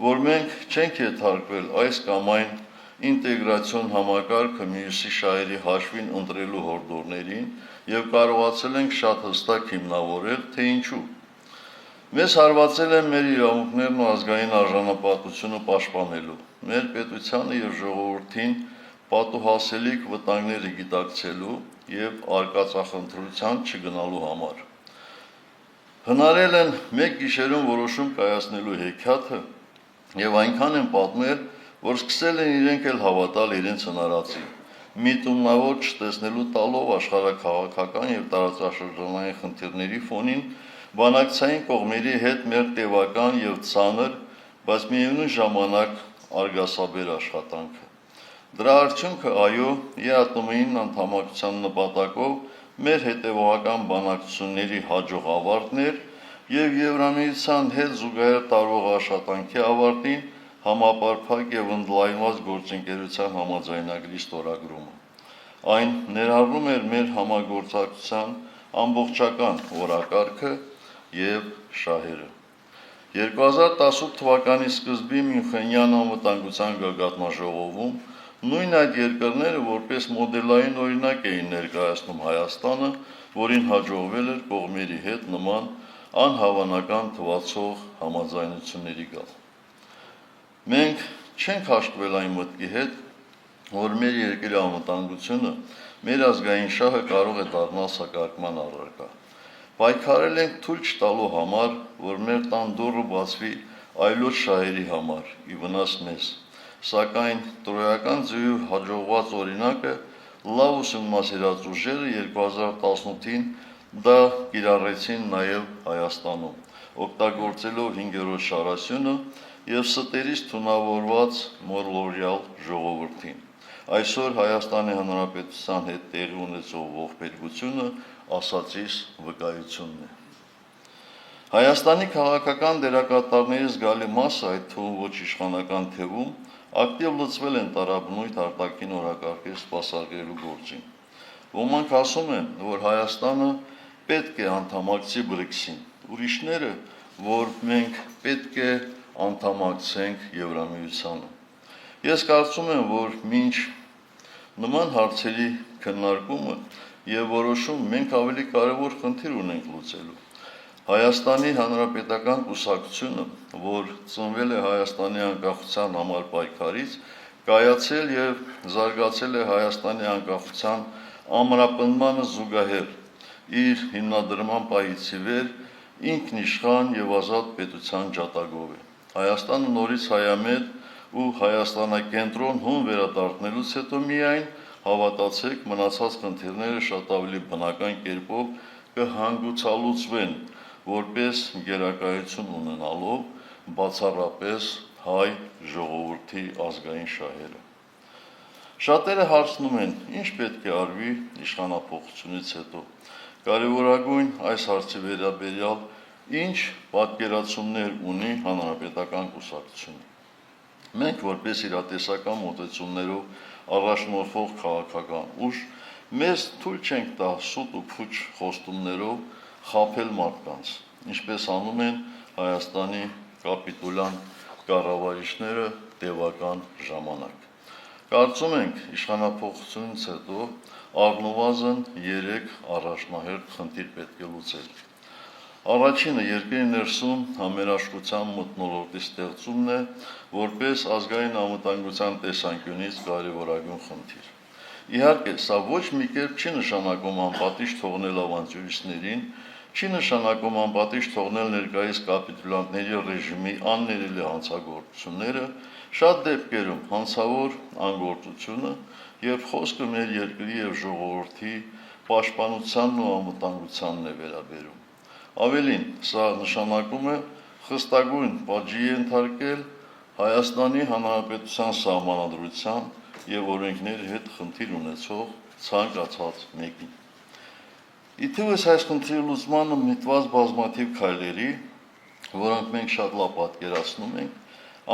որ մենք չենք ենթարկվել այս կամ այն ինտեգրացիոն համակարգը մյուսի շահերի հաշվին ընտրելու հորդորներին եւ կարողացել ենք շատ հստակ հիմնավորել, թե ինչու։ Մեզ հարվածել են մեր իրավունքներն ու ազգային արժանապատվությունը պաշտպանելու, մեր պետությանը եւ ժողովրդին պատուհասելիք վտանգները գիտակցելու եւ արկածախնդրության չգնալու համար։ Հնարել են մեկ գիշերում որոշում կայացնելու հեքիաթը եւ այնքան են պատմել, որ սկսել են իրենք էլ հավատալ իրենց հնարածին, միտումնավոր չտեսնելու տալով աշխարհաքաղաքական եւ տարածաշրջանային խնդիրների ֆոնին բանակցային կողմերի հետ մեր տևական եւ ցաներ, բայց միևնույն ժամանակ արգասաբեր աշխատանքը։ Դրա արդյունքը այո, ԵԱՏՄ-ին անդամակցության նպատակով մեր հետևողական բանակցությունների հաջող ավարտն էր եւ Եվրամիության հետ զուգահեռ տարվող աշխատանքի ավարտին համապարփակ եւ ընդլայնված գործընկերության համաձայնագրի ստորագրումը։ Այն ներառում էր մեր համագործակցության ամբողջական օրակարգը եւ շահերը։ 2018 թվականի սկզբին Մյունխենյան անվտանգության գագաթնաժողովում նույն այդ երկրները որպես մոդելային օրինակ էին ներկայացնում Հայաստանը, որին հաջողվել էր կողմերի հետ նման անհավանական թվացող համաձայնությունների գալ։ Մենք չենք հաշտվել այն մտքի հետ, որ մեր երկրի անվտանգությունը, մեր ազգային շահը կարող է դառնալ սակարկման առարկա։ Պայքարել ենք թույլ չտալու համար, որ մեր տան դուռը բացվի այլոց շահերի համար, ի վնաս մեզ, սակայն տրոյական ձյուի հաջողված օրինակը լավ ուսումնասիրած ուժերը 2018-ին դա կիրառեցին նաև Հայաստանում, օգտագործելով 5-րդ շարասյունը եւ ստերից թունավորված մորլորյալ ժողովրդին։ Այսօր Հայաստանի Հանրապետության հետ տեղի ունեցող ողբերգությունը ասածիս վկայությունն է։ Հայաստանի քաղաքական դերակատարների զգալի մասը, այդ թվում ոչ իշխանական թևում, ակտիվ լծվել են տարաբնույթ արտաքին օրակարգեր սպասարկելու գործին։ Ոմանք ասում են, որ Հայաստանը պետք է անդամակցի BRICS-ին, ուրիշները, որ մենք պետք է անդամակցենք Եվրամիությանը։ Ես կարծում եմ, որ մինչ նման հարցերի քննարկումը եւ որոշում մենք ավելի կարևոր խնդիր ունենք լուծելու։ Հայաստանի Հանրապետական կուսակցությունը, որ ծնվել է Հայաստանի անկախության համար պայքարից, կայացել եւ զարգացել է Հայաստանի անկախության ամրապնդմանը զուգահեռ իր հիմնադրման պահից ի վեր ինքնիշխան եւ ազատ պետության ջատագով է։ Հայաստանը նորից հայամետ ու Հայաստանակենտրոն հուն վերադառնելուց հետո միայն հավատացեք, մնացած խնդիրները շատ ավելի բնական կերպով կհանգուցալուծվեն, որպես գերակայություն ունենալով բացառապես հայ ժողովրդի ազգային շահերը։ Շատերը հարցնում են, ինչ պետք է արվի իշխանափոխությունից հետո։ Կարևորագույն այս հարցի վերաբերյալ ինչ պատկերացումներ ունի հանրապետական կուսակցությունը։ Մենք որպես իրատեսական մոտեցումներով առաջնորդվող քաղաքական ուժ մեզ թույլ չենք տա սուտ ու փուչ խոստումներով խաբել մարդկանց, ինչպես անում են Հայաստանի կապիտուլյան կառավարիչները տևական ժամանակ։ Կարծում ենք, իշխանափոխությունից հետո առնվազն 3 առաջնահերթ խնդիր պետք է լուծել։ Առաջինը երկրի ներսում համերաշխության մթնոլորտի ստեղծումն է, որպես ազգային անվտանգության տեսանկյունից կարևորագույն խնդիր։ Իհարկե, սա ոչ մի կերպ չի նշանակում անպատիժ թողնել ավանտյուրիստներին, չի նշանակում անպատիժ թողնել ներկայիս կապիտուլյանտների ռեժիմի աններելի հանցագործությունները, շատ դեպքերում հանցավոր անգործությունը եւ խոսքը մեր երկրի եւ ժողովրդի պաշտպանությանն ու անվտանգությանն է վերաբերում։ Ավելին, սա նշանակում է խստագույն պատժի ենթարկել Հայաստանի Հանրապետության սահմանադրության եւ օրենքների հետ խնդիր ունեցող ցանկացած մեկին։ Իթևս այս խնդրի լուծմանը միտված բազմաթիվ քայլերի, որոնք մենք շատ լավ պատկերացնում ենք,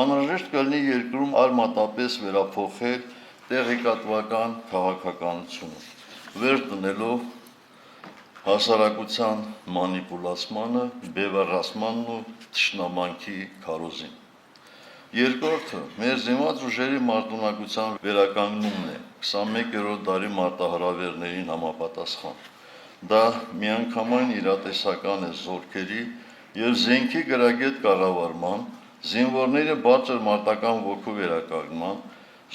անհրաժեշտ կլինի երկրում արմատապես վերափոխել տեղեկատվական քաղաքականությունը, վերջ դնելով հասարակության մանիպուլացմանը, բևեռացմանն ու թշնամանքի քարոզին։ Երկրորդը մեր զինված ուժերի մարտունակության վերականգնումն է 21-րդ դարի մարտահրավերներին համապատասխան։ Դա միանգամայն իրատեսական է զորքերի եւ զենքի գրագետ կառավարման, զինվորների բարձր մարտական ոգու վերականգնման,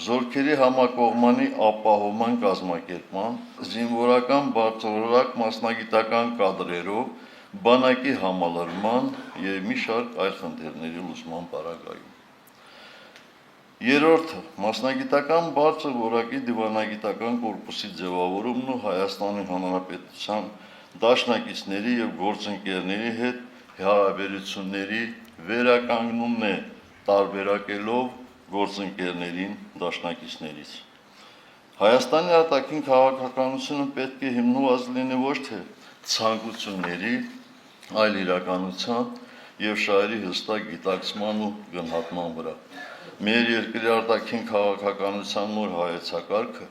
զորքերի համակողմանի ապահովման կազմակերպման, զինվորական բարձրորակ մասնագիտական կադրերով, բանակի համալրման եւ մի շարք այլ խնդիրների լուծման պարագայում։ Երրորդը մասնագիտական բարձր որակի դիվանագիտական կորպուսի ձևավորումն ու Հայաստանի Հանրապետության դաշնակիցների եւ գործընկերների հետ հարաբերությունների վերականգնումն է, տարբերակելով գործընկերներին դաշնակիցներից։ Հայաստանի արտաքին քաղաքականությունը պետք է հիմնված լինի ոչ թե ցանկությունների, այլ իրականության եւ շահերի հստակ գիտակցման ու գնահատման վրա։ Մեր երկրի արտաքին քաղաքականության նոր հայեցակարգը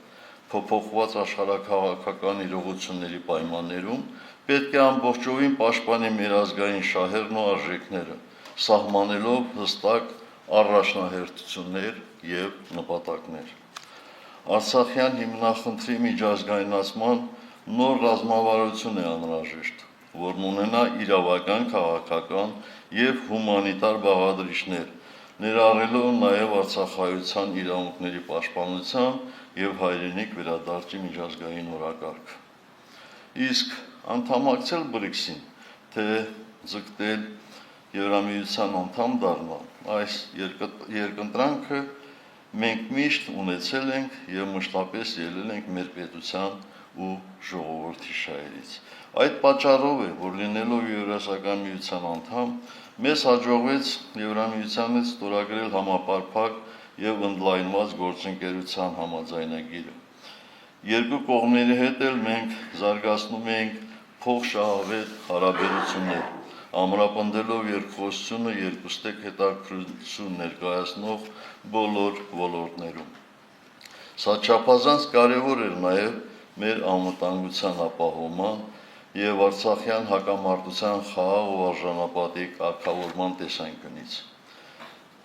փոփոխված աշխարհակաղակական իրողությունների պայմաններում պետք է ամբողջովին պաշտպանի մեր ազգային շահերն ու արժեքները, սահմանելով հստակ առաջնահերթություններ եւ նպատակներ։ Արցախյան հիմնախնդրի միջազգայնացման նոր ռազմավարություն է անհրաժեշտ, որն ունենա իրավական, քաղաքական եւ հումանիտար բաղադրիչներ, ներառելով նաեւ արցախայցյան իրավունքների պաշտպանության եւ հայրենիք վերադարձի միջազգային օրակարգ։ Իսկ անդամակցել BRICS-ին, թե ձգտել Եվրամիության անդամ դառնալ, այս երկընտրանքը մենք միշտ ունեցել ենք եւ մշտապես ելել ենք մեր պետության ու ժողովրդի շահերից։ Այդ պատճառով է, որ լինելով Եվրասիական միության անդամ, մեզ հաջողվեց Եվրամիությանից ստորագրել համապարփակ եւ ընդլայնված գործընկերության համաձայնագիրը։ Երկու կողմերի հետ էլ մենք զարգացնում ենք փոխշահավետ հարաբերություններ, ամրապնդելով երկխոսությունը երկուստեք հետաքրքրություն ներկայացնող բոլոր ոլորտներում։ Սա չափազանց կարևոր էր նաեւ մեր անվտանգության ապահովման եւ արցախյան հակամարտության խաղաղ ու արժանապատիվ կարգավորման տեսանկյունից։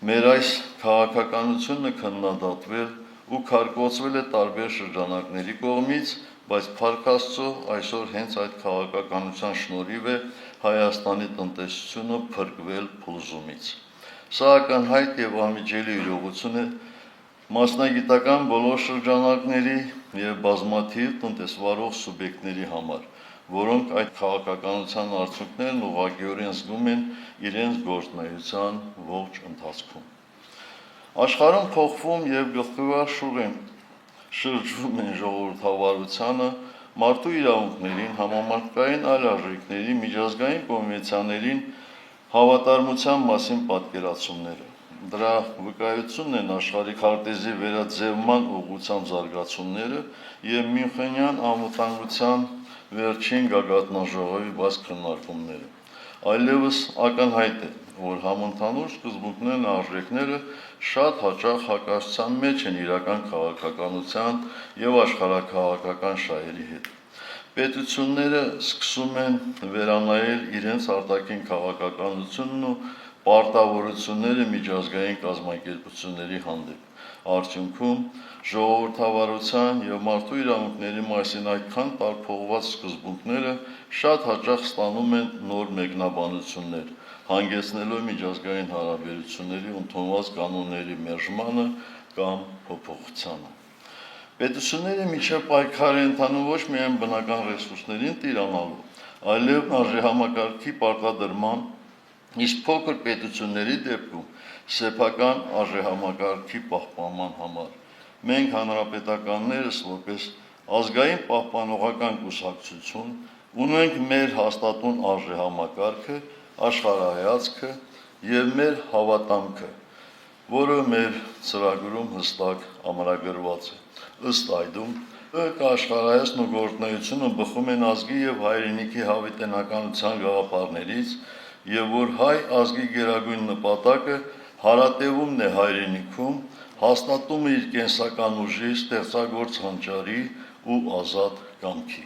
Մեր այս քաղաքականությունը քննադատվել ու քարկոծվել է տարբեր շրջանակների կողմից, բայց Փառք Աստծո այսօր հենց այդ քաղաքականության շնորհիվ է Հայաստանի տնտեսությունը փրկվել փլուզումից։ Սա ակնհայտ եւ անմիջելի իրողություն է մասնագիտական բոլոր շրջանակների եւ բազմաթիվ տնտեսվարող սուբյեկտների համար, որոնք այդ քաղաքականության արդյունքներն ուղղակիորեն զգում են իրենց գործունեության ողջ ընթացքում։ Աշխարհում փոխվում եւ գլխուղար շրջվում են ժողովրդավարությանը, մարդու իրավունքներին, համամարտկային այլ արժեքների, միջազգային կոնվենցիաներին հավատարմության մասին պատկերացումները։ Դրա վկայությունն են աշխարհի քարտեզի վերաձևման ուղղությամբ զարգացումները եւ Մյունխենյան անվտանգության վերջին գագաթնաժողովի բաց քննարկումները։ Այլևս ակնհայտ է, որ համընդհանուր սկզբունքներն ու արժեքները շատ հաճախ հակասության մեջ են իրական քաղաքականության եւ աշխարհաքաղաքական շահերի հետ։ Պետությունները սկսում են վերանայել իրենց արտաքին քաղաքականությունն ու պարտավորությունները միջազգային կազմակերպությունների հանդեպ։ Արդյունքում ժողովրդավարության եւ մարդու իրավունքների մասին այդքան տարփողված սկզբունքները շատ հաճախ ստանում են նոր մեկնաբանություններ, հանգեցնելով միջազգային հարաբերությունների ընդունված կանոնների մերժմանը կամ փոփոխությանը։ Պետությունների միջև պայքարը ընթանում ոչ միայն բնական ռեսուրսներին տիրանալու, այլև արժեհամակարգի պարտադրման, իսկ փոքր պետությունների դեպքում սեփական արժեհամակարգի պահպանման համար։ Մենք հանրապետականներս որպես ազգային պահպանողական կուսակցություն ունենք մեր հաստատուն արժեհամակարգը, աշխարհայացքը եւ մեր հավատամքը, որը մեր ծրագրում հստակ ամրագրված է։ Ըստ այդմ, աշխարհայացն ու գործունեությունը բխում են ազգի եւ հայրենիքի հավիտենականության գաղափարներից եւ որ հայ ազգի գերագույն նպատակը հարատևումն է հայրենիքում, հաստատում է իր կենսական ուժի, ստեղծագործ հանճարի ու ազատ կամքի։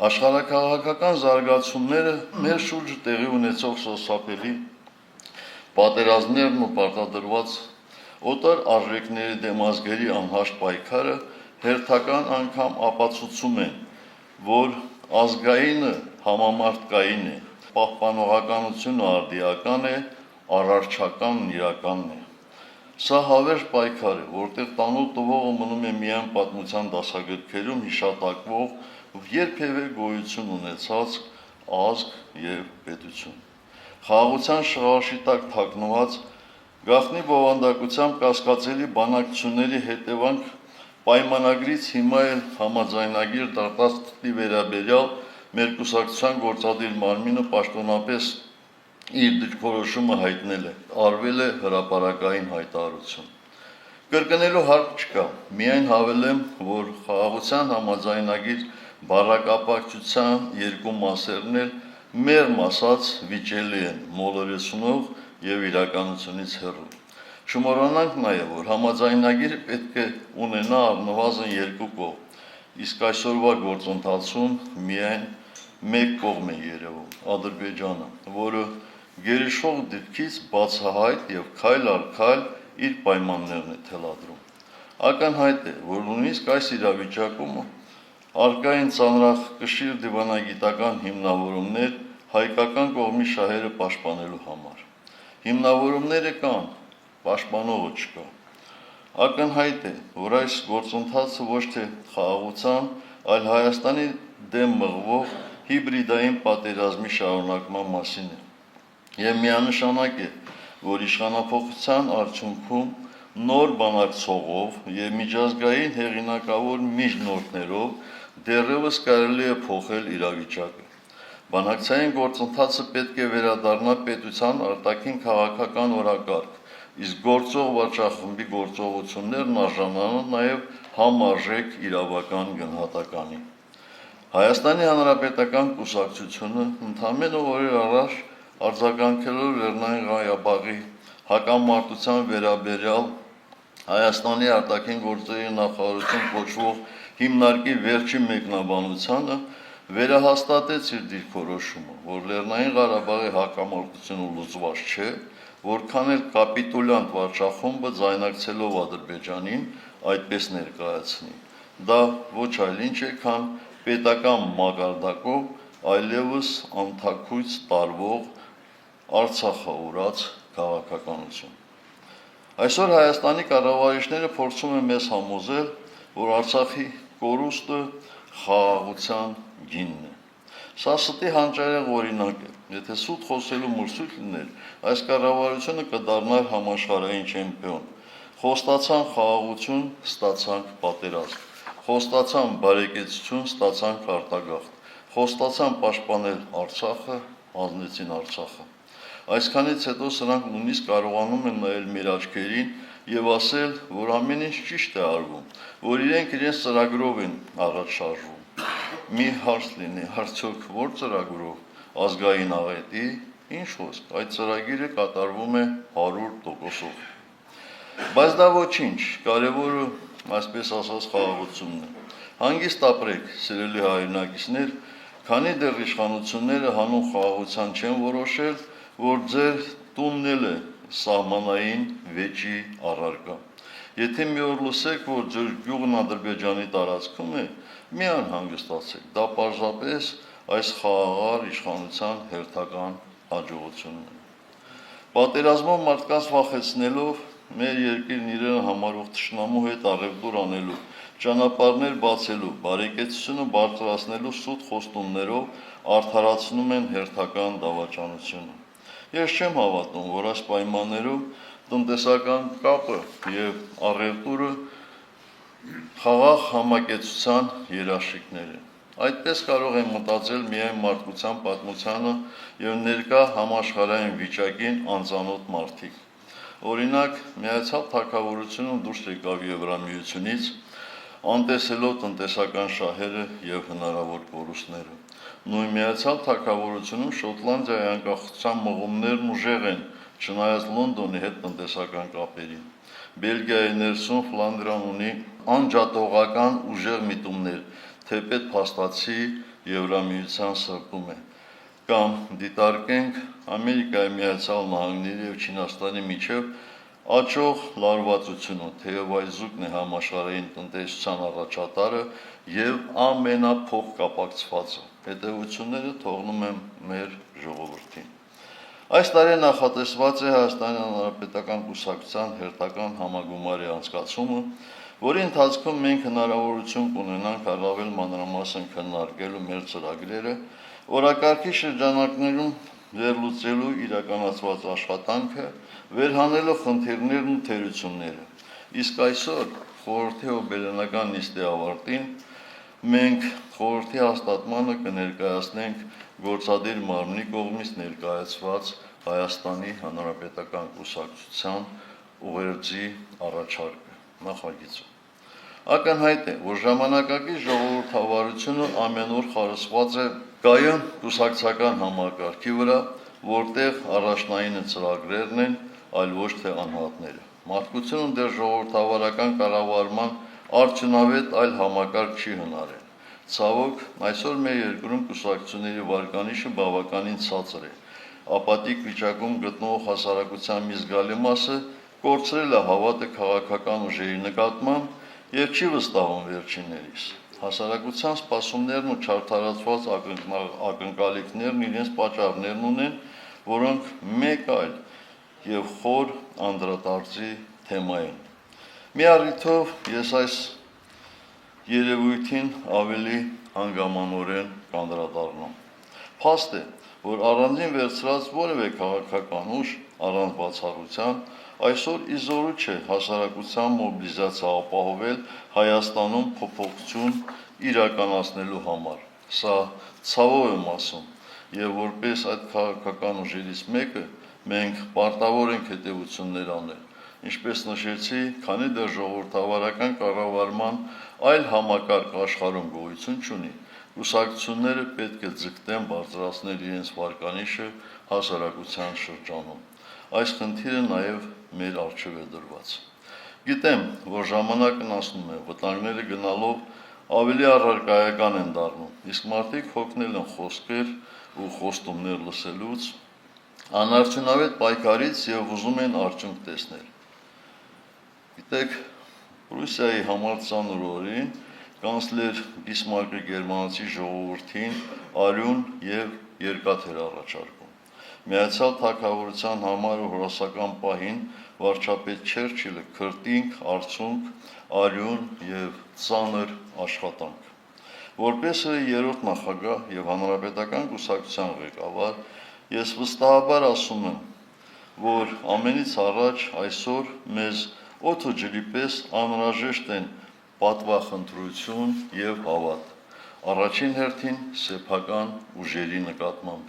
Աշխարհաքաղաքական զարգացումները մեր շուրջը տեղի ունեցող սոսապելի պատերազմներն ու պարտադրված օտար արժեքների դեմ ազգերի անհաշտ պայքարը հերթական անգամ ապացուցում են, որ ազգայինը համամարտկային է, պահպանողականությունը արդիական է, արարչականն իրականն է։ Սա հավերժ պայքար է, որտեղ տանուլ տվողը մնում է միայն պատմության դասագրքերում հիշատակվող երբևէ գոյություն ունեցած ազգ եւ պետություն։ Խաղաղության շղարշի տակ թաքնված գաղտնի բովանդակությամբ կասկածելի բանակցությունների հետևանք պայմանագրից հիմա էլ համաձայնագիր դարձած թղթի վերաբերյալ մեր կուսակցության գործադիր մարմինը պաշտոնապես իր դիրքորոշումը հայտնել է, արվել է հրապարակային հայտարարություն։ Կրկնելու հարկ չկա, միայն հավելեմ, որ խաղաղության համաձայնագիր բառակապակցության երկու մասերն էլ մեղմ ասած վիճելի են, մոլորեցնող եւ իրականությունից հեռու։ Չմոռանանք նաեւ, որ համաձայնագիրը պետք է ունենա առնվազն երկու կողմ, իսկ այսօրվա գործընթացում միայն մեկ կողմ է երևում՝ Ադրբեջանը, որը գերիշխող դիրքից բացահայտ եւ քայլ առ քայլ իր պայմաններն է թելադրում։ Ակնհայտ է, որ նույնիսկ այս իրավիճակում արկային ծանրակշիռ դիվանագիտական հիմնավորումներ հայկական կողմի շահերը պաշտպանելու համար։ Հիմնավորումները կան, պաշտպանողը չկա։ Ակնհայտ է, որ այս գործընթացը ոչ թե խաղաղության, այլ Հայաստանի դեմ մղվող հիբրիդային պատերազմի շարունակման մասին է։ Եվ միանշանակ է, որ իշխանափոխության արդյունքում նոր բանակցողով եւ միջազգային հեղինակավոր միջնորդներով դեռևս կարելի է փոխել իրավիճակը։ Բանակցային գործընթացը պետք է վերադառնա պետության արտաքին քաղաքական օրակարգ, իսկ գործող վարչախմբի գործողություններն արժանանան նաեւ համարժեք իրավական գնահատականի։ Հայաստանի Հանրապետական կուսակցությունը ընդամենը օրեր առաջ արձագանքելով Լեռնային Ղարաբաղի հակամարտության վերաբերյալ Հայաստանի արտաքին գործերի նախարարություն կոչվող հիմնարկի վերջին մեկնաբանությանը վերահաստատեց իր դիրքորոշումը, որ Լեռնային Ղարաբաղի հակամարտությունը լուծված չէ, որքան էլ կապիտուլյանտ վարչախումբը ձայնակցելով Ադրբեջանին այդպես ներկայացնի։ Դա ոչ այլ ինչ է, քան պետական մակարդակով այլևս անթաքույց տարվող Արցախաուրաց քաղաքականություն։ Այսօր Հայաստանի կառավարիչները փորձում են մեզ համոզել, որ Արցախի կորուստը խաղաղության գինն է։ Սա ստի հանճարեղ օրինակ է, եթե սուտ խոսելու մրցույթ լիներ, այս կառավարությունը կդառնար համաշխարհային չեմպիոն։ Խոստացան խաղաղություն, ստացանք պատերազմ։ Խոստացան բարեկեցություն, ստացանք արտագաղթ։ Խոստացան պաշտպանել Արցախը, հանձնեցին Արցախը։ Այսքանից հետո սրանք նույնիսկ կարողանում են նայել մեր աչքերին եւ ասել, որ ամեն ինչ ճիշտ է արվում, որ իրենք իրենց ծրագրով են առաջ շարժվում։ Մի հարց լինի, արդյոք որ ծրագրով ազգային աղետի, ինչ խոսք, այդ ծրագիրը կատարվում է 100%-ով։ Բայց դա ոչինչ, կարևորը, այսպես ասած, խաղաղությունն է։ Հանգիստ ապրեք, սիրելի հայրենակիցներ, քանի դեռ իշխանությունները հանուն խաղաղության չեն որոշել, որ ձեր տունն էլ է սահմանային վեճի առարկա։ Եթե մի օր լսեք, որ ձեր գյուղն Ադրբեջանի տարածքում է, մի անհանգստացեք, դա պարզապես այս խաղաղար իշխանության հերթական հաջողությունն է։ Պատերազմով մարդկանց վախեցնելով, մեր երկիրն իրեն համարող թշնամու հետ առևտուր անելու, ճանապարհներ բացելու, բարեկեցությունը բարձրացնելու սուտ խոստումներով արդարացնում են հերթական դավաճանությունը։ Ես չեմ հավատում, որ այս պայմաններում տնտեսական կապը եւ առևտուրը խաղաղ համակեցության երաշխիքներ են։ Այդպես կարող են մտածել միայն մարդկության պատմությանը եւ ներկա համաշխարհային վիճակին անծանոթ մարդիկ։ Օրինակ, Միացյալ Թագավորությունում դուրս եկավ Եվրամիությունից, անտեսելով տնտեսական շահերը եւ հնարավոր կորուստները։ Նույն Միացյալ Թագավորությունում Շոտլանդիայի անկախության մղումներն ուժեղ են, չնայած Լոնդոնի հետ տնտեսական կապերին։ Բելգիայի ներսում Ֆլանդրիան ունի անջատողական ուժեղ միտումներ, թեպետ փաստացի Եվրամիության սրտում է։ Կամ դիտարկենք Ամերիկայի Միացյալ Նահանգների եւ Չինաստանի միջև աճող լարվածությունը, թեև այս զուգն է համաշխարհային տնտեսության առաջատարը եւ ամենափոխկապակցվածը։ Հետևությունները թողնում եմ մեր ժողովրդին։ Այս տարի նախատեսված է Հայաստանի Հանրապետական կուսակցության հերթական համագումարի անցկացումը, որի ընթացքում մենք հնարավորություն կունենանք առավել մանրամասն քննարկելու մեր ծրագրերը, օրակարգի շրջանակներում վերլուծելու իրականացված աշխատանքը, վերհանելու խնդիրներն ու թերությունները։ Իսկ այսօր խորհրդի հոբելյանական նիստի ավարտին մենք խորհրդի հաստատմանը կներկայացնենք գործադիր մարմնի կողմից ներկայացված Հայաստանի Հանրապետական կուսակցության ուղերձի առաջարկը, նախագիծը։ Ակնհայտ է, որ ժամանակակից ժողովրդավարությունը ամեն օր խարսխված է կայուն կուսակցական համակարգի վրա, որտեղ առաջնայինը ծրագրերն են, այլ ոչ թե անհատները։ Մարդկությունում դեռ ժողովրդավարական կառավարման արդյունավետ այլ համակարգ չի հնարել։ Ցավոք, այսօր մեր երկրում կուսակցությունների վարկանիշը բավականին ցածր է։ Ապատիկ վիճակում գտնվող հասարակության մի զգալի մասը կորցրել է հավատը քաղաքական ուժերի նկատմամբ եւ չի վստահում վերջիններիս։ Հասարակության սպասումներն ու չարդարացված ակնկալիքներն իրենց պատճառներն ունեն, որոնք մեկ այլ եւ խոր անդրադարձի թեմա են։ Մի առիթով ես այս երևույթին ավելի հանգամանորեն կանդրադառնում։ Փաստ է, որ առանձին վերցրած որևէ քաղաքական ուժ առանց բացառության այսօր իզորու չէ հասարակության մոբիլիզացիա ապահովել Հայաստանում փոփոխություն իրականացնելու համար։ Սա ցավով եմ ասում, եւ որպես այդ քաղաքական ուժերից մեկը մենք պարտավոր ենք հետևություններ անել։ Ինչպես նշեցի, քանի դեռ ժողովրդավարական կառավարման այլ համակարգ աշխարհում գոյություն չունի, կուսակցությունները պետք է ձգտեն բարձրացնել իրենց վարկանիշը հասարակության շրջանում։ Այս խնդիրը նաև մեր առջև է դրված։ Գիտեմ, որ ժամանակն անցնում է, վտանգները գնալով ավելի առարկայական են դառնում, իսկ մարդիկ հոգնել են խոսքեր ու խոստումներ լսելուց, անարդյունավետ պայքարից եւ ուզում են արդյունք տեսնել։ Գիտեք, Ռուսիայի համար ծանր օրին կանցլեր Բիսմարկը գերմանացի ժողովրդին արյուն եւ երկաթ էր առաջարկում։ Միացյալ Թագավորության համար ու հրոսական պահին վարչապետ Չերչիլը քրտինք, արցունք, արյուն եւ ծանր աշխատանք։ Որպես երրորդ նախագահ եւ հանրապետական կուսակցության ղեկավար, ես վստահաբար ասում եմ, որ ամենից առաջ այսօր մեզ օդը ջրի պես անհրաժեշտ են պատվախնդրություն եւ հավատ։ Առաջին հերթին սեփական ուժերի նկատմամբ։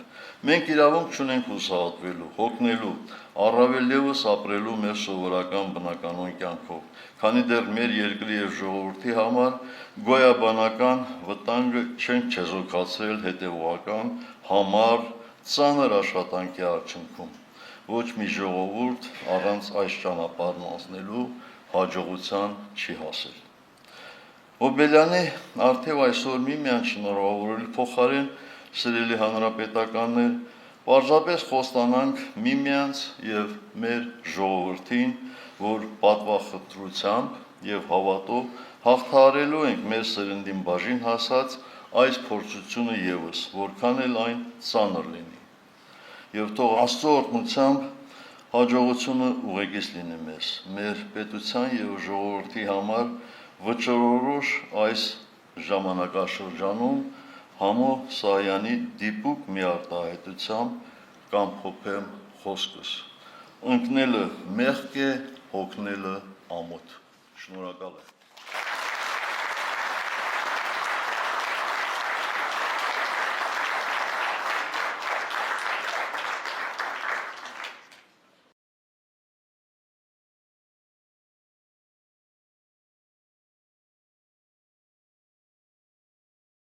Մենք իրավունք չունենք հուսահատվելու, հոգնելու, առավել ևս ապրելու մեր սովորական բնականոն կյանքով, քանի դեռ մեր երկրի եւ ժողովրդի համար գոյաբանական վտանգը չենք չեզոքացրել հետեւողական, համառ, ծանր աշխատանքի արդյունքում։ Ոչ մի ժողովուրդ առանց այս ճանապարհն անցնելու հաջողության չի հասել։ Օբելյանի արդև այսօր միմյանց շնորհավորելու փոխարեն, սիրելի հանրապետականներ, պարզապես խոստանանք միմյանց եւ մեր ժողովրդին, որ պատվախնդրությամբ եւ հավատով հաղթահարելու ենք մեր սերնդին բաժին հասած այս փորձությունը եւս, որքան էլ այն ծանր լինի։ Եվ թող Աստծո օրհնությամբ հաջողությունը ուղեկից լինի մեզ, մեր պետության եւ ժողովրդի համար վճռորոշ այս ժամանակաշրջանում Համո Սահյանի դիպուկ մի արտահայտությամբ կամփոփեմ խոսքս. ընկնելը մեղք է, հոգնելը ամոթ։ Շնորհակալ եմ։